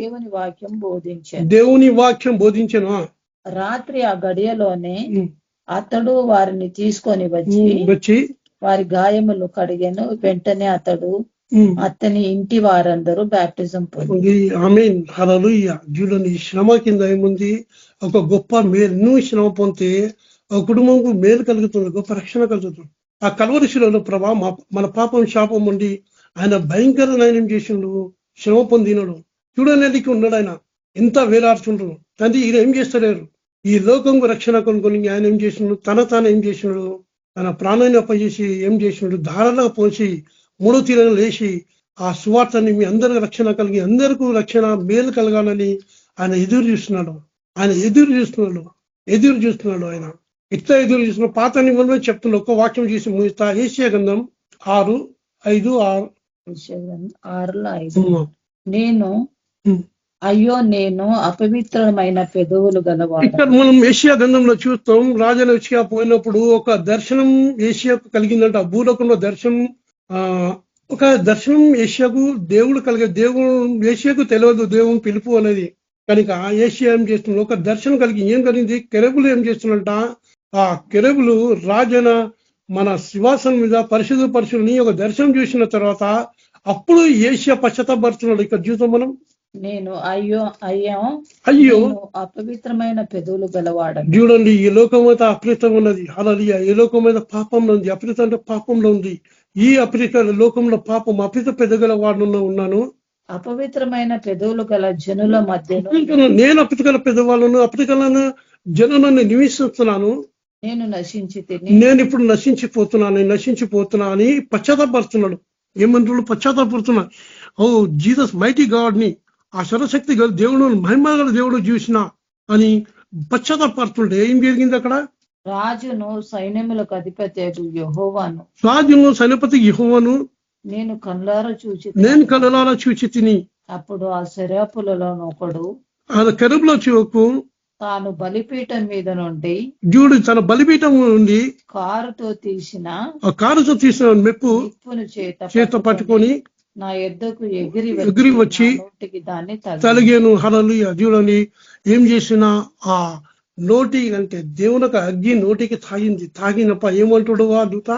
దేవుని వాక్యం బోధించను. రాత్రి ఆ గడియలోనే అతడు వారిని తీసుకొని వచ్చి వారి గాయములు కడిగాను. వెంటనే అతని ఇంటి వారందరూ బ్యాప్టిజం పొంది. ఆమేన్, హల్లెలూయా. చూడండి, ఈ శ్రమ కింద ఏముంది, ఒక గొప్ప మేలు. నువ్వు శ్రమ పొందితే ఒక కుటుంబంకు మేలు కలుగుతుంది, గొప్ప రక్షణ కలుగుతుంది. ఆ కల్వరి శిలువలో ప్రభా మన పాపం శాపం ఉండి ఆయన భయంకర నయనం చేసిండు, శ్రమ పొందినాడు. చూడనేదికి ఉన్నాడు ఆయన, ఎంత వేలాడుతుండ్రు. తండ్రి ఈయన ఏం చేస్తలేరు, ఈ లోకంకు రక్షణ కొనుక్కొని ఆయన ఏం చేసినాడు, తాను ఏం చేసినాడు, తన ప్రాణాన్ని అప్పచేసి ఏం చేసినాడు, ధారలుగా పోసి 3వ తీరంగా లేచి ఆ సువార్తని మీ అందరికి రక్షణ కలిగి అందరికీ రక్షణ మేలు కలగాలని ఆయన ఎదురు చూస్తున్నాడు. ఆయన ఎదురు చూస్తున్నాడు. ఆయన ఇట్లా ఎదురు చూస్తున్నాడు. పాత నిబంధనలో చెప్తున్నాడు. ఒక్క వాక్యం చేసి ముగిస్తా. ఏషియా గ్రంథం 6:5 నేను అయ్యో నేను అపవిత్రమైన పెదవులు గలవాడు. ఇక్కడ మనం ఏషియా గ్రంథంలో చూస్తాం. రాజుల ఏషియా పోయినప్పుడు ఒక దర్శనం ఏషియాకు కలిగిందంట. భూలోకంలో ఒక దర్శనం ఏషియాకు దేవుడు దేవుడు ఏషియాకు తెలియదు దేవుని పిలుపు అనేది. కనుక ఏషియా ఏం చేస్తున్నాడు, ఒక దర్శనం కలిగి ఏం కలిగింది, కెరబులు ఏం చేస్తున్నట, ఆ కెరబులు రాజన మన సింహాసనం మీద పరిశుద్ధుని ఒక దర్శనం చూసిన తర్వాత అప్పుడు ఏషియా పశ్చాత్తాపడుతున్నాడు. ఇక్కడ చూస్తాం మనం నేను అయ్యో అయ్యో నేను అపవిత్రమైన పెదవులు గలవాడను. చూడండి, ఈ లోకం అంతా అప్రీతం ఉన్నది. హల్లెలూయా. ఈ లోకం మీద పాపంలో ఉంది. అప్రీతం అంటే పాపంలో ఉంది. ఈ అప్రీత లోకంలో పాపం అప్రీత పెద్దగల వాడు ఉన్నాను. అపవిత్రమైన పెదవులు గల జనుల మధ్యను నేను అప్రీతగల పెద్దవాళ్ళను, అప్రీతగల జనులను నివసిస్తున్నాను. నేను నశించి నేను ఇప్పుడు నశించిపోతున్నా అని పశ్చాత్తాపడుతున్నాడు. ఏమంటున్నాడు? పశ్చాత్తాపడుతున్నా. ఓ జీసస్ మైటీ గాడ్ ని, ఆ సర్వశక్తి గల దేవుడు, మహిమ గల దేవుడు చూసిన అని పశ్చాత్తాపడుతుంటే ఏం జరిగింది అక్కడ? రాజును సైన్యములకు అధిపతి యెహోవాను, రాజును సైన్యపతి యెహోవాను నేను కళ్ళారా చూచి తిని. అప్పుడు ఆ శరాపులలో ఒకడు ఆ కెరూబుల చూపు తాను బలిపీఠం మీద నుండి చూడు, తన బలిపీఠం నుండి కారుతో తీసిన మెప్పు నిప్పును చేత పట్టుకొని నా యొద్దకు ఎగిరి వచ్చి నోటికి దాన్ని తలిగాను. హల్లెలూయా. చూడండి, ఏం చేసిన ఆ నోటి అంటే దేవునికి అగ్గి నోటికి తాగినప్ప ఏమంటాడు ఆ దూత?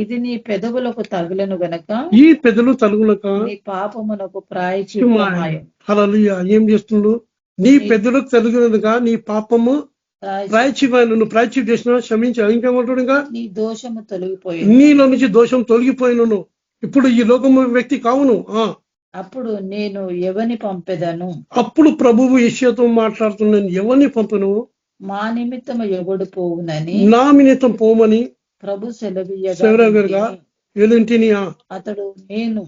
ఇది నీ పెదవులకు తగులను గనక ఈ పెదలు తలుగునక నీ పాపమునకు ప్రాయశ్చిత్తమాయె. హల్లెలూయా. ఏం చేస్తుండు? నీ పెదలకు తలుగునక నీ పాపము ప్రాయశ్చిత్తమైన, నువ్వు ప్రాయశ్చిత్తం చేసిన క్షమించా. ఇంకేమంటాడు? ఇంకా నీ దోషము తొలగిపోయింది, నీలో నుంచి దోషం తొలగిపోయినను. ఇప్పుడు ఈ లోకము వ్యక్తి కావును. అప్పుడు నేను ఎవని పంపెదను? అప్పుడు ప్రభువు యెషయాతో మాట్లాడుతున్నాను, ఎవరిని పంపను? మా నిమిత్తము ఎవడు పోవునని నా నిమిత్తం పోమని ప్రభు సెలవీయగా ఏలింటిని. అతడు నేను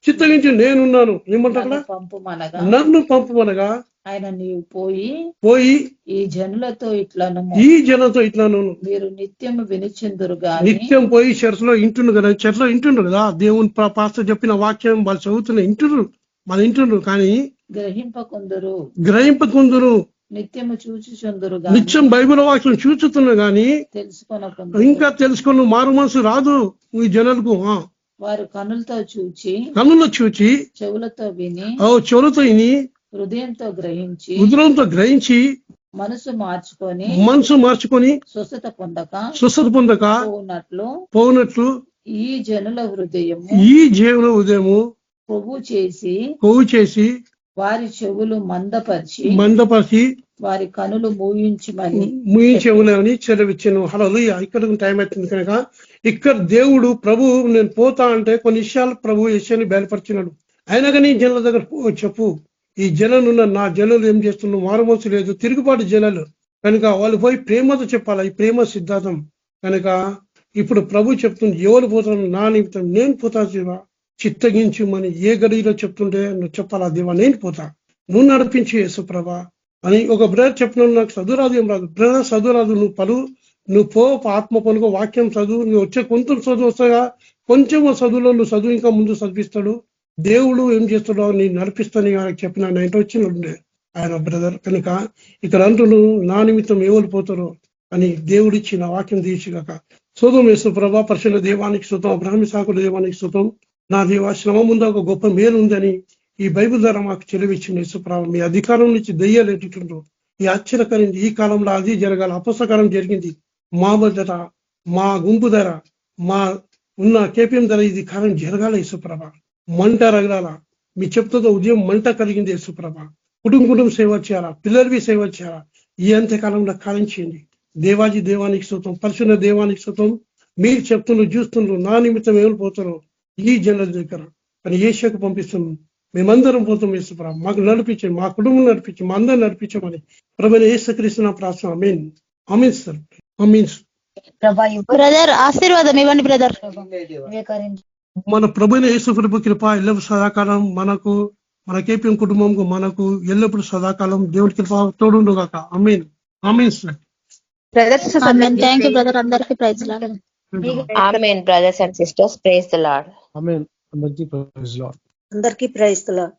చిత్తగించి నేనున్నాను. ఏమంటా? పంపుమనగా నన్ను పంపమనగా ఆయన నీవు పోయి ఈ జనులతో ఇట్లాను మీరు నిత్యము వినిచెందురుగా. నిత్యం పోయి చర్చలో ఇంటుండ్రు కదా. దేవుని పాస్టర్ చెప్పిన వాక్యం వాళ్ళు చదువుతున్న ఇంటుండ్రు కానీ గ్రహింపకుందురు. నిత్యము చూచుచుందురు, నిత్యం బైబిల్ వాక్యం చూచుతున్నా గాని ఇంకా తెలుసుకున్న మారు మనసు రాదు ఈ జనులకు. వారు కన్నులతో చూచి చెవులతో విని హృదయంతో గ్రహించి మనసు మార్చుకొని స్వస్థత పొందక పోనట్లు ఈ జనుల హృదయము కొవ్వు చేసి వారి చెవులు మందపరిచి వారి కనులు మూయించేవులని చెలవిచ్చాను. హల్లెలూయా. ఇక్కడ టైం అవుతుంది కనుక ఇక్కడ దేవుడు ప్రభు నేను పోతా అంటే కొన్ని విషయాలు ప్రభు యెషయాని బయలుపరిచినాడు. అయినా కానీ జనుల దగ్గర చెప్పు, ఈ జనులున్న నా జనులు ఏం చేస్తున్నారు? మారుమనసు లేదు, తిరుగుబాటు జనులు కనుక వాళ్ళు పోయి ప్రేమతో చెప్పాలా. ఈ ప్రేమ సిద్ధాంతం కనుక ఇప్పుడు ప్రభు చెప్తుంది, ఎవరు పోతాను? నా నిమిత్తం నేను పోతా జీవా, చిత్తగించుమని ఏ గడిలో చెప్తుంటే నువ్వు చెప్పాలా, దేవా నేను పోతా, నువ్వు నడిపించి యేసుప్రభా అని. ఒక బ్రదర్ చెప్పిన నాకు చదువురాదు, ఏం రాదు బ్రదర్, చదువురాదు, నువ్వు పో ఆత్మ పనుకో, వాక్యం చదువు, నువ్వు వచ్చే కొంచెం చదువు వస్తాగా, కొంచెం చదువులో నువ్వు చదువు ఇంకా ముందు చదివిస్తాడు దేవుడు. ఏం చేస్తాడో నేను నడిపిస్తాను ఆయనకు చెప్పిన ఆయన వచ్చిండే ఆయన బ్రదర్. కనుక ఇక్కడ అంటును నా నిమిత్తం ఎవరు పోతారో అని దేవుడిచ్చిన వాక్యం తీసిగాక. శోతం యేసుప్రభా, పరిశుద్ధ దేవానికి స్తుతం, అబ్రహామి సాకుల దేవానికి స్తుతం. నా దేవ శ్రమ ముందు ఒక గొప్ప మేలు ఉందని ఈ బైబిల్ ద్వారా మాకు చెలవిచ్చింది యేసుప్రభా. మీ అధికారం నుంచి దెయ్యాలు ఎట్టుండ్రు, ఈ ఆశ్చర్యకరం ఈ కాలంలో అది జరగాలి. అపస్కారం జరిగింది మా ధర, మా గుంపు ధర, మా ఉన్న కేపీఎం ధర, ఇది కాలం జరగాల యేసుప్రభ. మంట రగలాల. మీ చెప్తుందో ఉదయం మంట కలిగింది యేసుప్రభ. కుటుంబం సేవ చేయాలా, పిల్లలవి సేవ చేయాలా. ఈ అంత్యకాలంలో కాలం చేయండి. దేవాజీ దేవానికి స్తుతం, పరిశుద్ధ దేవానికి స్తుతం. మీరు చూస్తుండ్రు నా నిమిత్తం ఎవరు పోతారో ఈ జనుల దగ్గర అని యేషకు పంపిస్తున్నాం. మేమందరం పోతాం యేసుప్రభ. మాకు నడిపించండి, మా కుటుంబం నడిపించి, మా అందరూ నడిపించమని ప్రభువైన యేసుక్రీస్తు ప్రార్థన. ఆమేన్. Amen sir. ఆమేన్. బ్రదర్ ఆశీర్వాదం ఇవ్వండి బ్రదర్. మన ప్రభువైన యేసు ప్రభు కృప ఎల్లప్పుడు సదాకాలం మనకు, మన కేపీఎం కుటుంబంకు, మనకు ఎల్లప్పుడు సదాకాలం దేవుడి కృప తోడుండు గాక. Amen. Amen sir. Thank you brother. అందరికీ praise Lord. Amen. Brothers and sisters, praise the Lord. Amen. అందరికీ ప్రైజ్ లార్డ్. అందరికీ ప్రైజ్ ది లార్డ్.